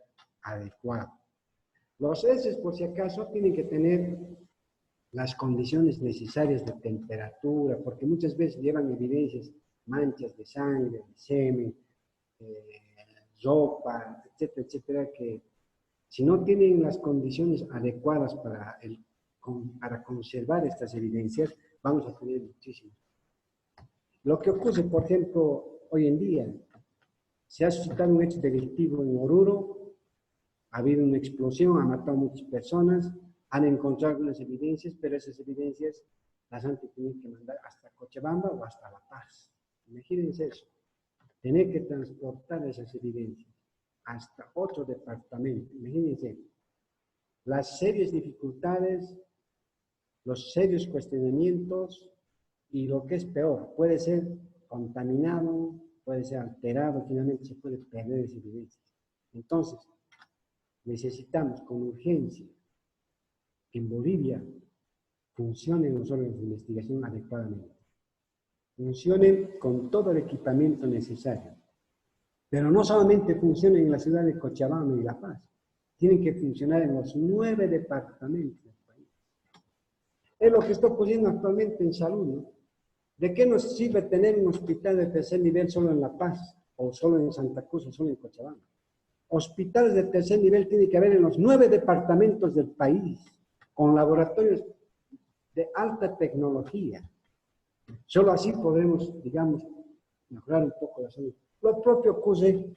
adecuado. Los ERCES, por si acaso, tienen que tener las condiciones necesarias de temperatura, porque muchas veces llevan evidencias, manchas de sangre, de semen, ropa, etcétera, etcétera, que si no tienen las condiciones adecuadas para el para conservar estas evidencias, vamos a tener muchísimo. Lo que ocurre, por ejemplo, hoy en día, se ha suscitado un hecho delictivo en Oruro, ha habido una explosión, ha matado a muchas personas, han encontrado algunas evidencias, pero esas evidencias las han tenido que mandar hasta Cochabamba o hasta La Paz. Imagínense eso, tener que transportar esas evidencias hasta otro departamento. Imagínense las serias dificultades, los serios cuestionamientos y lo que es peor, puede ser contaminado, puede ser alterado, finalmente se puede perder esa evidencia. Entonces, necesitamos con urgencia que en Bolivia funcionen los órganos de investigación adecuadamente, funcionen con todo el equipamiento necesario, pero no solamente funcionen en la ciudad de Cochabamba y La Paz, tienen que funcionar en los 9 departamentos del país. Es lo que está ocurriendo actualmente en salud, ¿no? ¿De qué nos sirve tener un hospital de tercer nivel solo en La Paz, o solo en Santa Cruz, o solo en Cochabamba? Hospitales de tercer nivel tiene que haber en los 9 departamentos del país, con laboratorios de alta tecnología. Solo así podemos, digamos, mejorar un poco la salud. Lo propio ocurre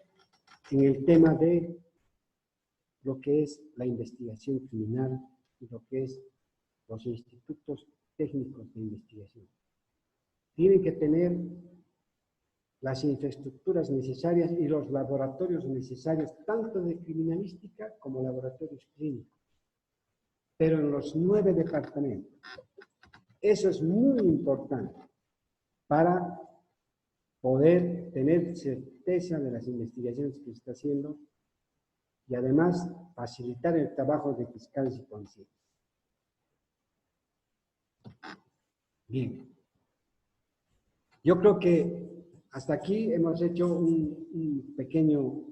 en el tema de lo que es la investigación criminal y lo que es los institutos técnicos de investigación. Tienen que tener las infraestructuras necesarias y los laboratorios necesarios, tanto de criminalística como laboratorios clínicos, pero en los 9 departamentos. Eso es muy importante para poder tener certeza de las investigaciones que se está haciendo y además facilitar el trabajo de fiscales y policías. Bien. Yo creo que hasta aquí hemos hecho un pequeño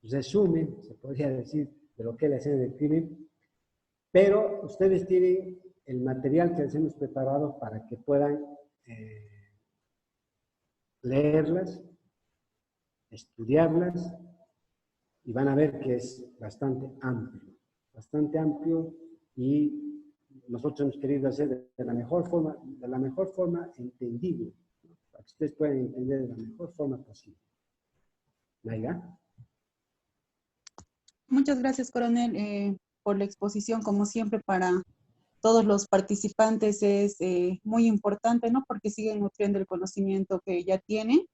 resumen, se podría decir, de lo que es la escena del crimen, pero ustedes tienen el material que les hemos preparado para que puedan leerlas, estudiarlas, y van a ver que es bastante amplio, y nosotros hemos querido hacer de la mejor forma entendible, ¿no? Para que ustedes puedan entender de la mejor forma posible. ¿Naiga? Muchas gracias, coronel, por la exposición, como siempre, para todos los participantes es muy importante, ¿no? Porque siguen nutriendo el conocimiento que ya tienen.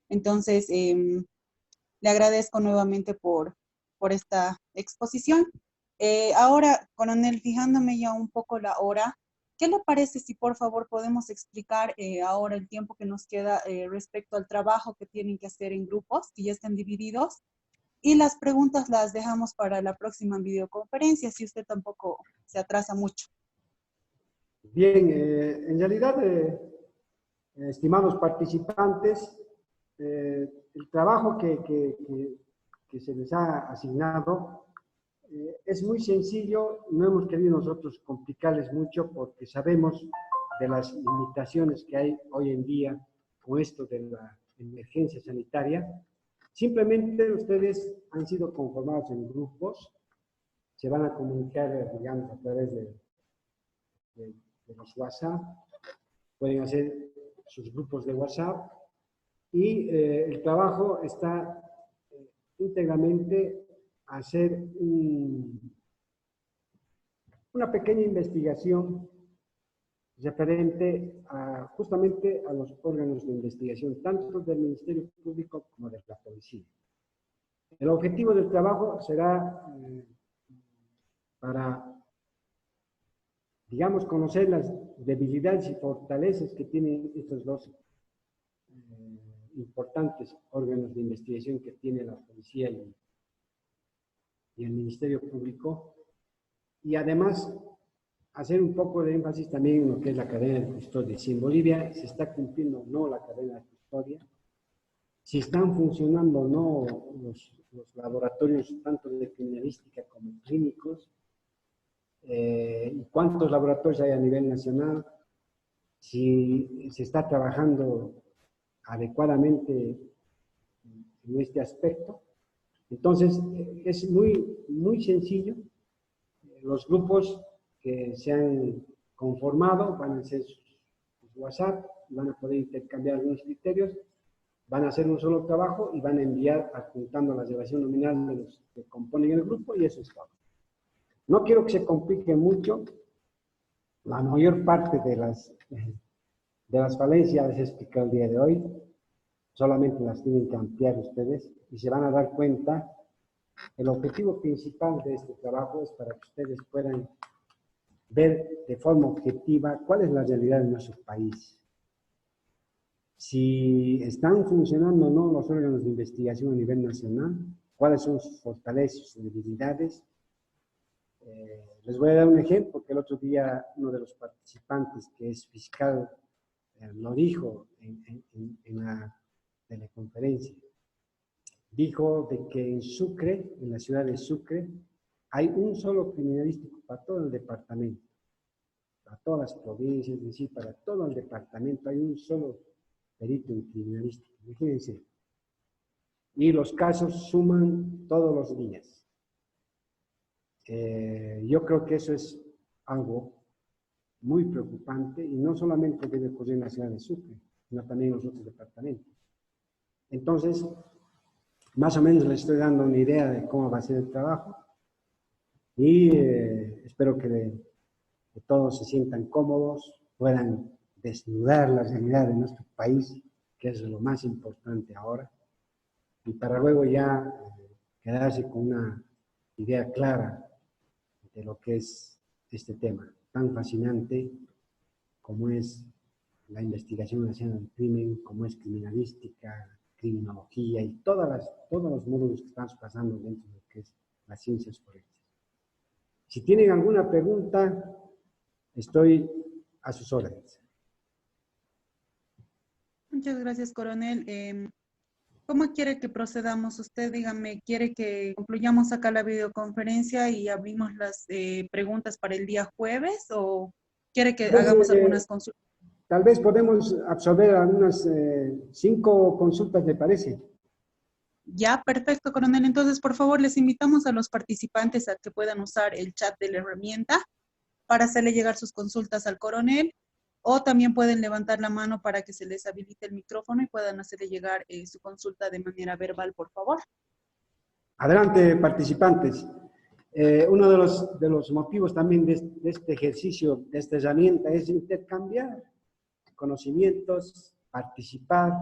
Entonces, le agradezco nuevamente por esta exposición. Ahora, coronel, fijándome ya un poco la hora, ¿qué le parece si por favor podemos explicar ahora el tiempo que nos queda respecto al trabajo que tienen que hacer en grupos, que ya están divididos? Y las preguntas las dejamos para la próxima videoconferencia, si usted tampoco se atrasa mucho. Bien, en realidad, estimados participantes, el trabajo que se les ha asignado es muy sencillo. No hemos querido nosotros complicarles mucho porque sabemos de las limitaciones que hay hoy en día con esto de la emergencia sanitaria. Simplemente ustedes han sido conformados en grupos, se van a comunicar, digamos, a través de los WhatsApp, pueden hacer sus grupos de WhatsApp, y el trabajo está íntegramente a hacer una pequeña investigación referente justamente a los órganos de investigación, tanto del Ministerio Público como de la Policía. El objetivo del trabajo será para, digamos, conocer las debilidades y fortalezas que tienen estos dos importantes órganos de investigación que tiene la Policía y el Ministerio Público, y además hacer un poco de énfasis también en lo que es la cadena de custodia. Si en Bolivia se está cumpliendo o no la cadena de custodia, si están funcionando o no los laboratorios tanto de criminalística como clínicos, y cuántos laboratorios hay a nivel nacional, si se está trabajando adecuadamente en este aspecto. Entonces, es muy sencillo. Los grupos que se han conformado, van a hacer sus WhatsApp, van a poder intercambiar algunos criterios, van a hacer un solo trabajo y van a enviar adjuntando la elevación nominal de los que componen el grupo y eso es todo. No quiero que se complique mucho. La mayor parte de las falencias les he explicado el día de hoy, solamente las tienen que ampliar ustedes y se van a dar cuenta. El objetivo principal de este trabajo es para que ustedes puedan ver de forma objetiva cuál es la realidad de nuestro país. Si están funcionando o no los órganos de investigación a nivel nacional, cuáles son sus fortalezas y sus debilidades. Les voy a dar un ejemplo que el otro día uno de los participantes, que es fiscal, lo dijo en la teleconferencia. Dijo de que en Sucre, en la ciudad de Sucre, hay un solo criminalístico para todo el departamento, para todas las provincias, es decir, para todo el departamento hay un solo perito en criminalística, imagínense. Y los casos suman todos los días. Yo creo que eso es algo muy preocupante y no solamente debe ocurrir en la ciudad de Sucre, sino también en los otros departamentos. Entonces, más o menos les estoy dando una idea de cómo va a ser el trabajo y espero que todos se sientan cómodos, puedan desnudar la realidad de nuestro país, que es lo más importante ahora, y para luego ya quedarse con una idea clara de lo que es este tema tan fascinante como es la investigación nacional del crimen, como es criminalística, criminología y todos los módulos que estamos pasando dentro de lo que es las ciencias forenses. Si tienen alguna pregunta, estoy a sus órdenes. Muchas gracias, coronel. ¿Cómo quiere que procedamos? Usted, dígame, ¿quiere que concluyamos acá la videoconferencia y abrimos las preguntas para el día jueves o quiere que hagamos algunas consultas? Tal vez podemos absorber algunas 5 consultas, ¿le parece? Ya, perfecto, coronel. Entonces, por favor, les invitamos a los participantes a que puedan usar el chat de la herramienta para hacerle llegar sus consultas al coronel, o también pueden levantar la mano para que se les habilite el micrófono y puedan hacerle llegar su consulta de manera verbal, por favor. Adelante, participantes. Uno de los motivos también de este ejercicio, de esta herramienta, es intercambiar conocimientos, participar,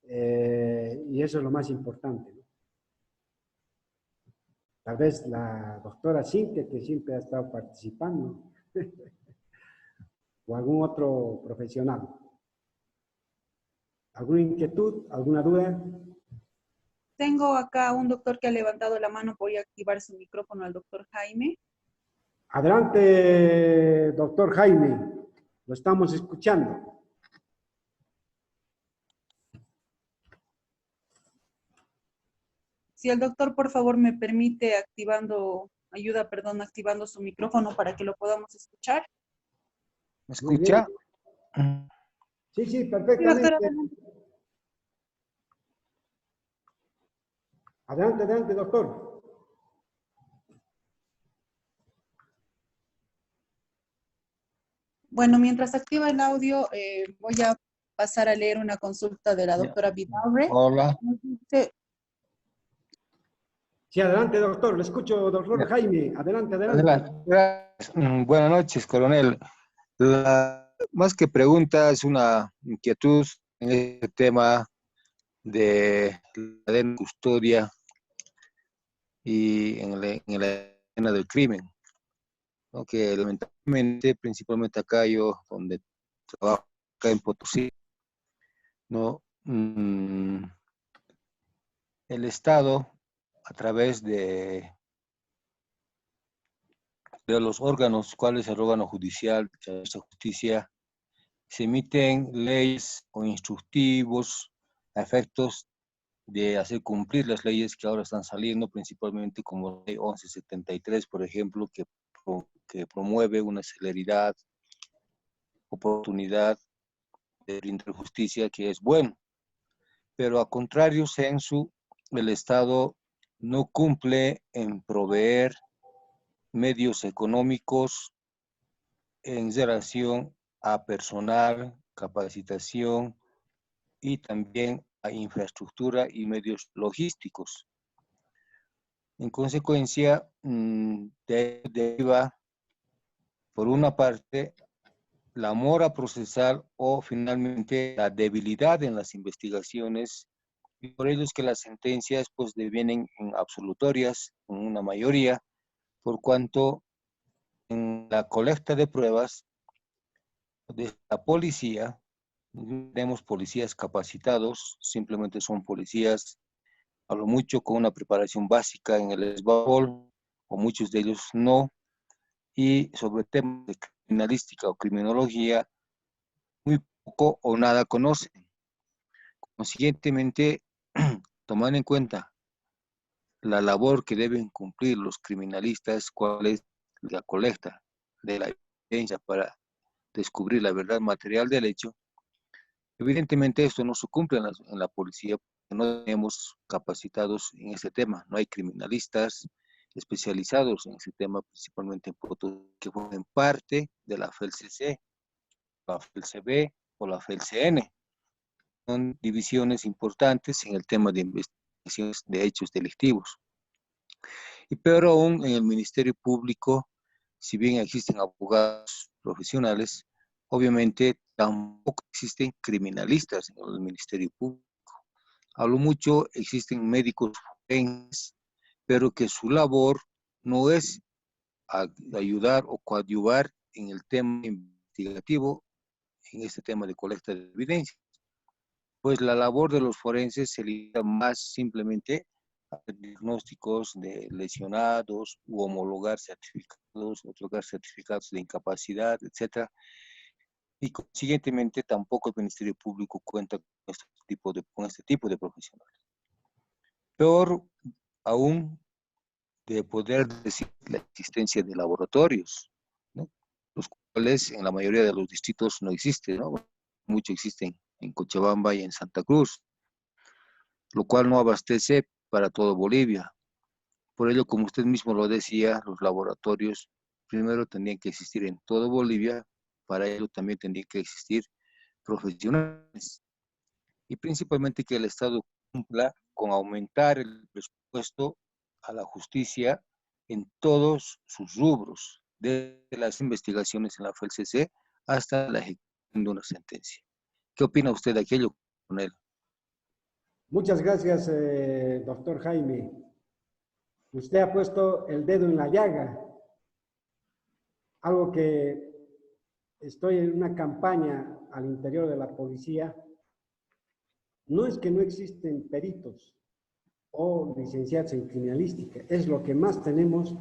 y eso es lo más importante, ¿no? Tal vez la doctora Cintia, que siempre ha estado participando, o algún otro profesional. ¿Alguna inquietud? ¿Alguna duda? Tengo acá un doctor que ha levantado la mano. Voy a activar su micrófono al doctor Jaime. Adelante, doctor Jaime. Lo estamos escuchando. Si el doctor, por favor, me permite activando su micrófono para que lo podamos escuchar. ¿Me escucha? Sí, Sí, perfectamente. doctor, adelante. Adelante, doctor. Bueno, mientras activa el audio, voy a pasar a leer una consulta de la doctora Vidaurre. Hola. Sí, adelante, doctor. Le escucho, doctor Jaime. Adelante. Gracias. Buenas noches, coronel. Más que pregunta, es una inquietud en este tema de la cadena de custodia y en la escena del crimen, ¿no? Que lamentablemente, principalmente acá yo, donde trabajo, acá en Potosí, ¿no? El Estado, a través de los órganos, cuál es el órgano judicial, de justicia, se emiten leyes o instructivos a efectos de hacer cumplir las leyes que ahora están saliendo, principalmente como la ley 1173, por ejemplo, que promueve una celeridad, oportunidad de brindar justicia, que es bueno. Pero a contrario, el Estado no cumple en proveer medios económicos en relación a personal, capacitación y también a infraestructura y medios logísticos. En consecuencia, deriva, por una parte, la mora procesal o finalmente la debilidad en las investigaciones, y por ello es que las sentencias pues devienen en absolutorias, en una mayoría, por cuanto en la colecta de pruebas de la policía, no tenemos policías capacitados, simplemente son policías a lo mucho con una preparación básica en el esbabol, o muchos de ellos no, y sobre temas de criminalística o criminología, muy poco o nada conocen. Consiguientemente, tomando en cuenta la labor que deben cumplir los criminalistas, cuál es la colecta de la evidencia para descubrir la verdad material del hecho, evidentemente esto no se cumple en la policía, porque no tenemos capacitados en este tema, no hay criminalistas especializados en ese tema, principalmente en Potosí, que forman parte de la FELCC, la FELCB o la FELCN. Son divisiones importantes en el tema de investigaciones de hechos delictivos. Y peor aún, en el Ministerio Público, si bien existen abogados profesionales, obviamente tampoco existen criminalistas en el Ministerio Público. A lo mucho existen médicos forenses, pero que su labor no es ayudar o coadyuvar en el tema investigativo, en este tema de colecta de evidencia. Pues la labor de los forenses se limita más simplemente a diagnósticos de lesionados u homologar certificados, otorgar certificados de incapacidad, etcétera. Y consiguientemente tampoco el Ministerio Público cuenta con este tipo de profesionales. Peor aún, de poder decir la existencia de laboratorios, ¿no? Los cuales en la mayoría de los distritos no existen, ¿no? Muchos existen en Cochabamba y en Santa Cruz, lo cual no abastece para todo Bolivia. Por ello, como usted mismo lo decía, los laboratorios primero tendrían que existir en todo Bolivia, para ello también tendrían que existir profesionales y principalmente que el Estado cumpla con aumentar el presupuesto a la justicia en todos sus rubros, desde las investigaciones en la FELCC hasta la ejecución de una sentencia. ¿Qué opina usted de aquello, coronel? Muchas gracias, doctor Jaime. Usted ha puesto el dedo en la llaga, algo que estoy en una campaña al interior de la policía. No es que no existen peritos o licenciados en criminalística, es lo que más tenemos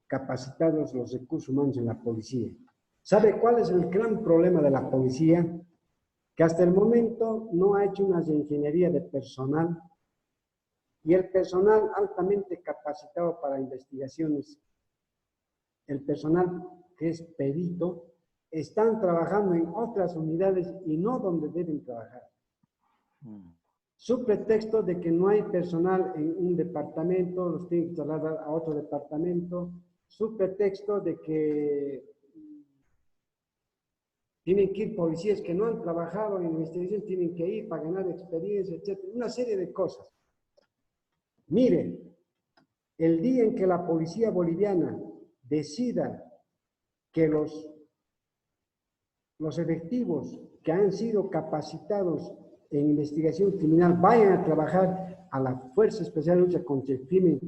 capacitados los recursos humanos en la policía. ¿Sabe cuál es el gran problema de la policía? Que hasta el momento no ha hecho una ingeniería de personal, y el personal altamente capacitado para investigaciones, el personal que es perito, están trabajando en otras unidades y no donde deben trabajar. Su pretexto de que no hay personal en un departamento, los tienen que trasladar a otro departamento. Su pretexto de que tienen que ir policías que no han trabajado en investigación, tienen que ir para ganar experiencia, etc. Una serie de cosas. Mire, el día en que la policía boliviana decida que los efectivos que han sido capacitados en investigación criminal vayan a trabajar a la Fuerza Especial de Lucha contra el Crimen,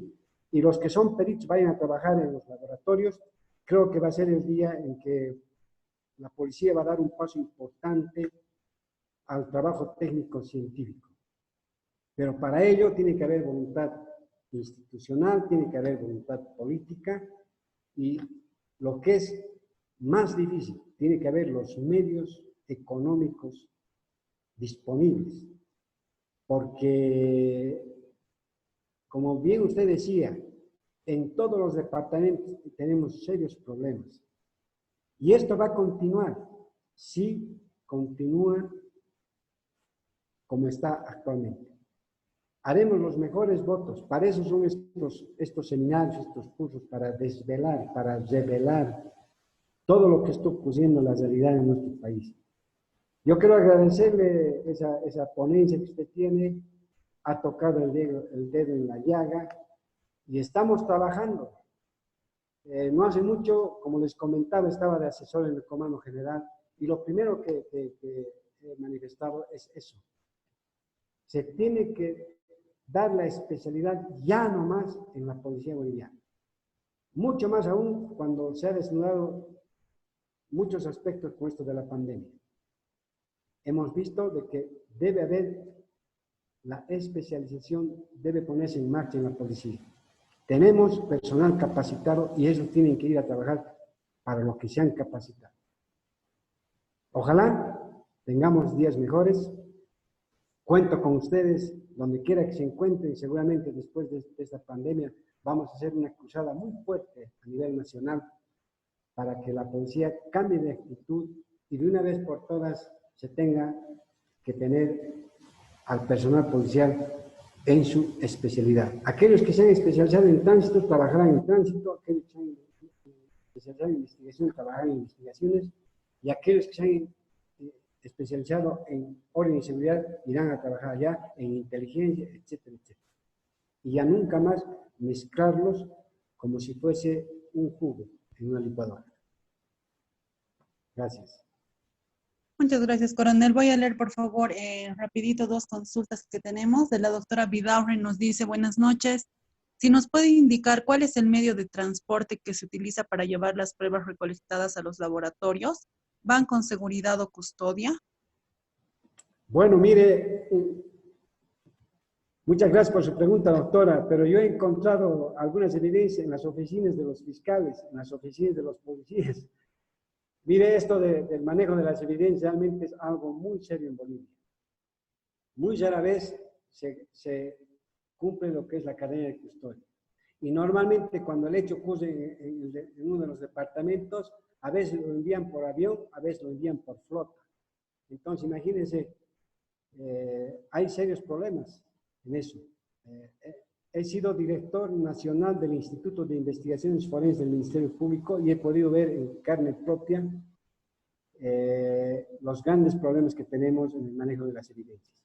y los que son peritos vayan a trabajar en los laboratorios, creo que va a ser el día en que la policía va a dar un paso importante al trabajo técnico-científico. Pero para ello tiene que haber voluntad institucional, tiene que haber voluntad política, y lo que es más difícil, tiene que haber los medios económicos disponibles. Porque, como bien usted decía, en todos los departamentos tenemos serios problemas. Y esto va a continuar si continúa como está actualmente. haremos los mejores votos. Para eso son estos seminarios, estos cursos, para desvelar, para revelar todo lo que está ocurriendo en la realidad en nuestro país. Yo quiero agradecerle esa ponencia que usted tiene, ha tocado el dedo en la llaga y estamos trabajando. No hace mucho, como les comentaba, estaba de asesor en el Comando General y lo primero que he manifestado es eso. Se tiene que dar la especialidad ya nomás en la policía boliviana. Mucho más aún cuando se ha desnudado muchos aspectos con esto de la pandemia. Hemos visto de que debe haber la especialización, debe ponerse en marcha en la policía. Tenemos personal capacitado y ellos tienen que ir a trabajar para lo que se han capacitado. Ojalá tengamos días mejores. Cuento con ustedes donde quiera que se encuentren. Seguramente después de esta pandemia vamos a hacer una cruzada muy fuerte a nivel nacional para que la policía cambie de actitud y de una vez por todas se tenga que tener al personal policial en su especialidad. Aquellos que se han especializado en tránsito trabajarán en tránsito, aquellos que se han especializado en investigación trabajarán en investigaciones y aquellos que se han especializado en orden y seguridad irán a trabajar allá en inteligencia, etcétera, etcétera. Y ya nunca más mezclarlos como si fuese un jugo en una licuadora. Gracias. Muchas gracias, coronel. Voy a leer, por favor, rapidito dos consultas que tenemos. De la doctora Vidaurre nos dice, buenas noches. Si nos puede indicar cuál es el medio de transporte que se utiliza para llevar las pruebas recolectadas a los laboratorios. ¿Van con seguridad o custodia? Bueno, mire, muchas gracias por su pregunta, doctora, pero yo he encontrado algunas evidencias en las oficinas de los fiscales, en las oficinas de los policías. Mire, esto del manejo de las evidencias realmente es algo muy serio en Bolivia. Muy rara vez se cumple lo que es la cadena de custodia. Y normalmente cuando el hecho ocurre en uno de los departamentos, a veces lo envían por avión, a veces lo envían por flota. Entonces, imagínense, hay serios problemas en eso. He sido director nacional del Instituto de Investigaciones Forenses del Ministerio Público y he podido ver en carne propia los grandes problemas que tenemos en el manejo de las evidencias.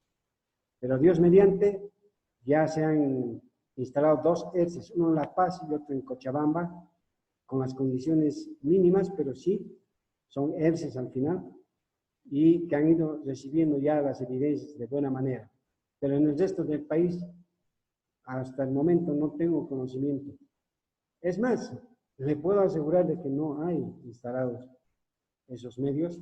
Pero Dios mediante, ya se han instalado 2 ERCES, uno en La Paz y otro en Cochabamba, con las condiciones mínimas, pero sí, son ERCES al final, y que han ido recibiendo ya las evidencias de buena manera. Pero en el resto del país, hasta el momento no tengo conocimiento. Es más, le puedo asegurar de que no hay instalados esos medios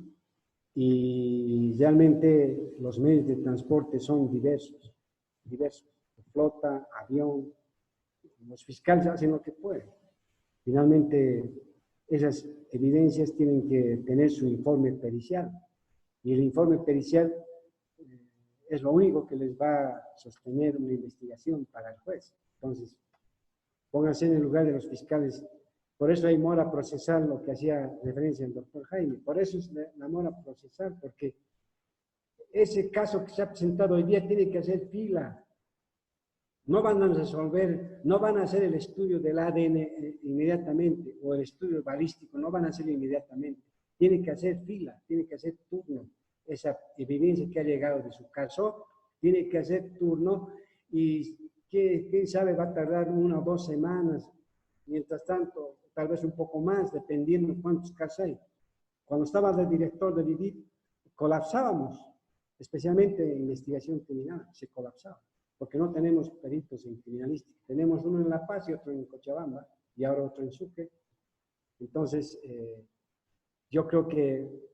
y realmente los medios de transporte son diversos, flota, avión, los fiscales hacen lo que pueden. Finalmente, esas evidencias tienen que tener su informe pericial y el informe pericial es lo único que les va a sostener una investigación para el juez. Entonces, pónganse en el lugar de los fiscales. Por eso hay mora procesal, lo que hacía referencia el doctor Jaime. Por eso es la mora procesal, porque ese caso que se ha presentado hoy día tiene que hacer fila. No van a resolver, no van a hacer el estudio del ADN inmediatamente, o el estudio balístico, no van a hacerlo inmediatamente. Tiene que hacer fila, tiene que hacer turno. Esa evidencia que ha llegado de su caso, tiene que hacer turno y quién sabe va a tardar 1 o 2 semanas. Mientras tanto, tal vez un poco más, dependiendo cuántos casos hay. Cuando estaba de director del IDIT, colapsábamos, especialmente en investigación criminal, se colapsaba, porque no tenemos peritos en criminalística. Tenemos uno en La Paz y otro en Cochabamba, y ahora otro en Sucre. Entonces, yo creo que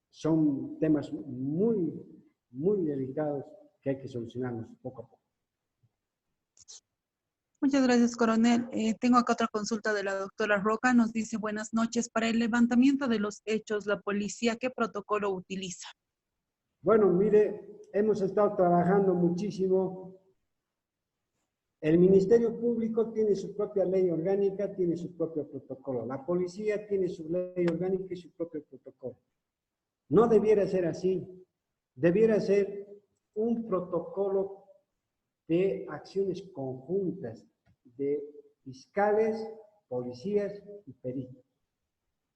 son temas muy, muy delicados que hay que solucionarlos poco a poco. Muchas gracias, coronel. Tengo acá otra consulta de la doctora Roca. Nos dice, buenas noches. Para el levantamiento de los hechos, ¿la policía qué protocolo utiliza? Bueno, mire, hemos estado trabajando muchísimo. El Ministerio Público tiene su propia ley orgánica, tiene su propio protocolo. La policía tiene su ley orgánica y su propio protocolo. No debiera ser así. Debiera ser un protocolo de acciones conjuntas de fiscales, policías y peritos,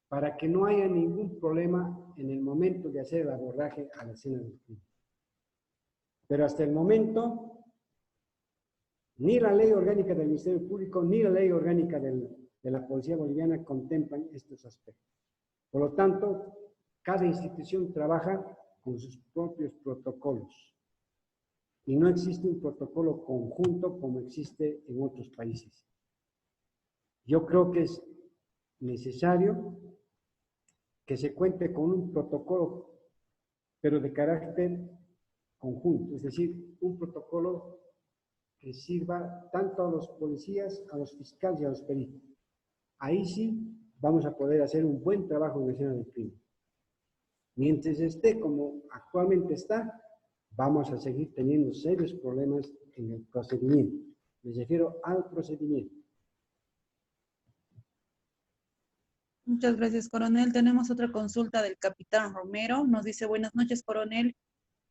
para que no haya ningún problema en el momento de hacer el abordaje a la escena del crimen. Pero hasta el momento, ni la ley orgánica del Ministerio Público, ni la ley orgánica de la Policía Boliviana contemplan estos aspectos. Por lo tanto, cada institución trabaja con sus propios protocolos. Y no existe un protocolo conjunto como existe en otros países. Yo creo que es necesario que se cuente con un protocolo, pero de carácter conjunto, es decir, un protocolo que sirva tanto a los policías, a los fiscales y a los peritos. Ahí sí vamos a poder hacer un buen trabajo en la escena del crimen. Mientras esté como actualmente está, vamos a seguir teniendo serios problemas en el procedimiento. Me refiero al procedimiento. Muchas gracias, coronel. Tenemos otra consulta del capitán Romero. Nos dice, buenas noches, coronel.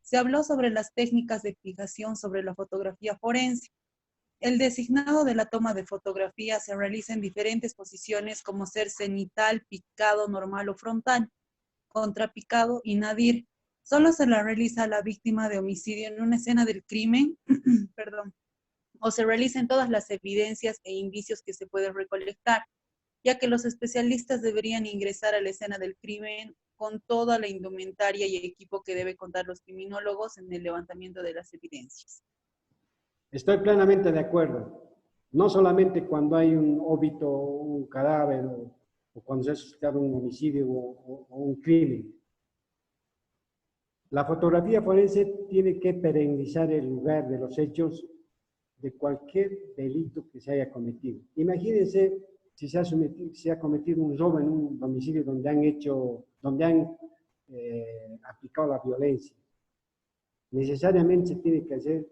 Se habló sobre las técnicas de fijación sobre la fotografía forense. El designado de la toma de fotografía se realiza en diferentes posiciones como ser cenital, picado, normal o frontal, contrapicado y nadir. Solo se la realiza a la víctima de homicidio en una escena del crimen, perdón, o se realizan todas las evidencias e indicios que se pueden recolectar, ya que los especialistas deberían ingresar a la escena del crimen con toda la indumentaria y equipo que debe contar los criminólogos en el levantamiento de las evidencias. Estoy plenamente de acuerdo. No solamente cuando hay un óbito, un cadáver, o cuando se ha suscitado un homicidio o un crimen. La fotografía forense tiene que perennizar el lugar de los hechos de cualquier delito que se haya cometido. Imagínense si se ha cometido un robo en un domicilio donde han aplicado la violencia. Necesariamente se tiene que hacer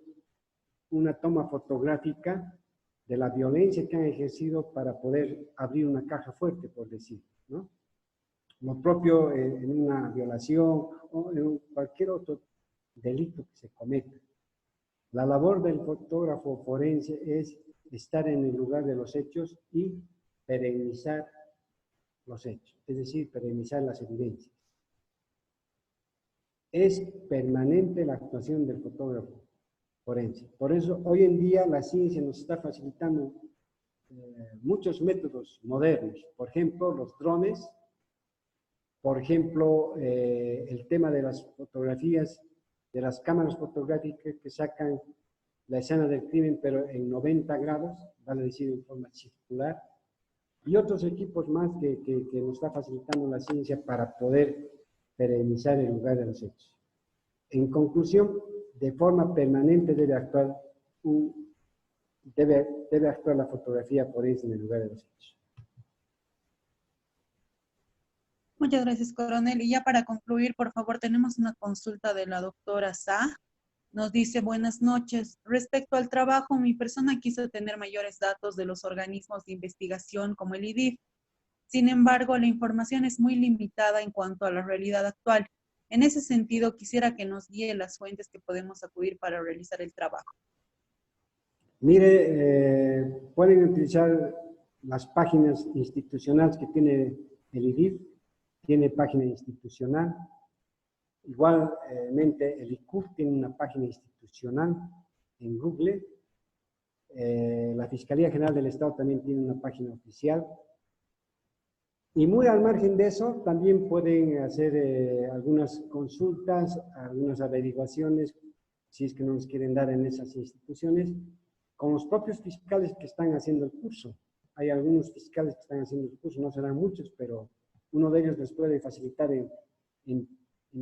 una toma fotográfica de la violencia que han ejercido para poder abrir una caja fuerte, por decir, ¿no? Lo propio en una violación o en cualquier otro delito que se cometa. La labor del fotógrafo forense es estar en el lugar de los hechos y perennizar los hechos, es decir, perennizar las evidencias. Es permanente la actuación del fotógrafo forense. Por eso, hoy en día la ciencia nos está facilitando muchos métodos modernos. Por ejemplo, los drones. Por ejemplo, el tema de las fotografías, de las cámaras fotográficas que sacan la escena del crimen, pero en 90 grados, vale decir, en forma circular. Y otros equipos más que nos está facilitando la ciencia para poder perennizar el lugar de los hechos. En conclusión, de forma permanente debe actuar la fotografía forense en el lugar de los hechos. Muchas gracias, coronel. Y ya para concluir, por favor, tenemos una consulta de la doctora Sa. Nos dice, buenas noches. Respecto al trabajo, mi persona quiso tener mayores datos de los organismos de investigación como el IDIF. Sin embargo, la información es muy limitada en cuanto a la realidad actual. En ese sentido, quisiera que nos guíe las fuentes que podemos acudir para realizar el trabajo. Mire, pueden utilizar las páginas institucionales que tiene el IDIF, tiene página institucional. Igualmente, el ICUF tiene una página institucional en Google. La Fiscalía General del Estado también tiene una página oficial. Y muy al margen de eso, también pueden hacer algunas consultas, algunas averiguaciones, si es que no nos quieren dar en esas instituciones, con los propios fiscales que están haciendo el curso. Hay algunos fiscales que están haciendo el curso, no serán muchos, pero uno de ellos les puede facilitar en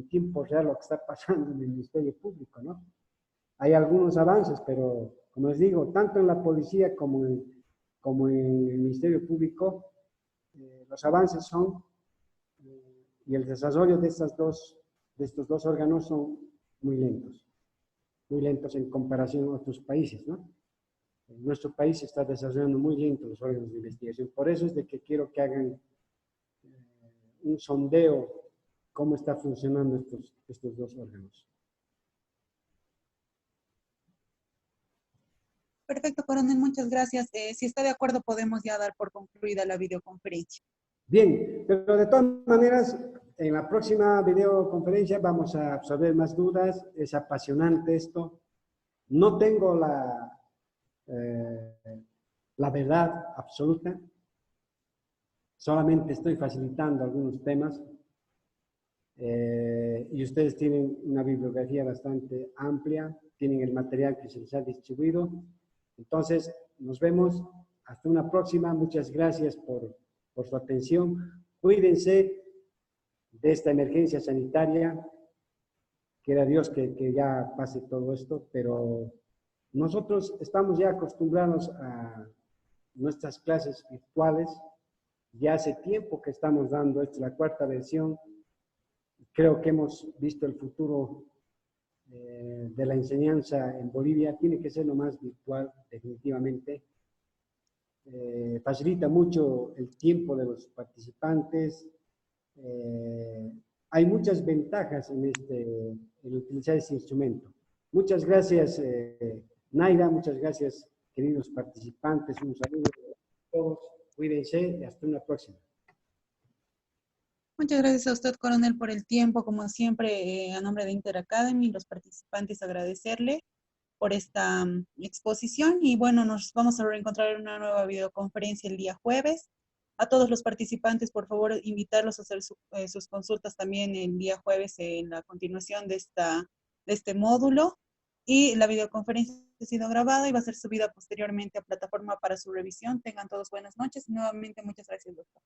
tiempo real lo que está pasando en el Ministerio Público, ¿no? Hay algunos avances, pero como les digo, tanto en la policía como en el Ministerio Público, los avances son, y el desarrollo de estos dos órganos son muy lentos en comparación a otros países, ¿no? En nuestro país se está desarrollando muy lento los órganos de investigación. Por eso es de que quiero que hagan un sondeo cómo está funcionando estos dos órganos. Perfecto, coronel, muchas gracias. Si está de acuerdo, podemos ya dar por concluida la videoconferencia. Bien, pero de todas maneras, en la próxima videoconferencia vamos a absorber más dudas. Es apasionante esto. No tengo la verdad absoluta. Solamente estoy facilitando algunos temas. Y ustedes tienen una bibliografía bastante amplia. Tienen el material que se les ha distribuido. Entonces, nos vemos. Hasta una próxima. Muchas gracias por su atención. Cuídense de esta emergencia sanitaria. Quiera Dios que ya pase todo esto, pero nosotros estamos ya acostumbrados a nuestras clases virtuales. Ya hace tiempo que estamos dando, esta es la cuarta versión. Creo que hemos visto el futuro de la enseñanza en Bolivia. Tiene que ser lo más virtual, definitivamente. Facilita mucho el tiempo de los participantes. Hay muchas ventajas en utilizar este instrumento. Muchas gracias, Naira, muchas gracias, queridos participantes. Un saludo a todos, cuídense y hasta una próxima. Muchas gracias a usted, coronel, por el tiempo. Como siempre, a nombre de Inter Academy, los participantes agradecerle por esta exposición. Y bueno, nos vamos a reencontrar en una nueva videoconferencia el día jueves. A todos los participantes, por favor, invitarlos a hacer sus consultas también el día jueves en la continuación de este módulo. Y la videoconferencia ha sido grabada y va a ser subida posteriormente a plataforma para su revisión. Tengan todos buenas noches. Y nuevamente, muchas gracias, doctor.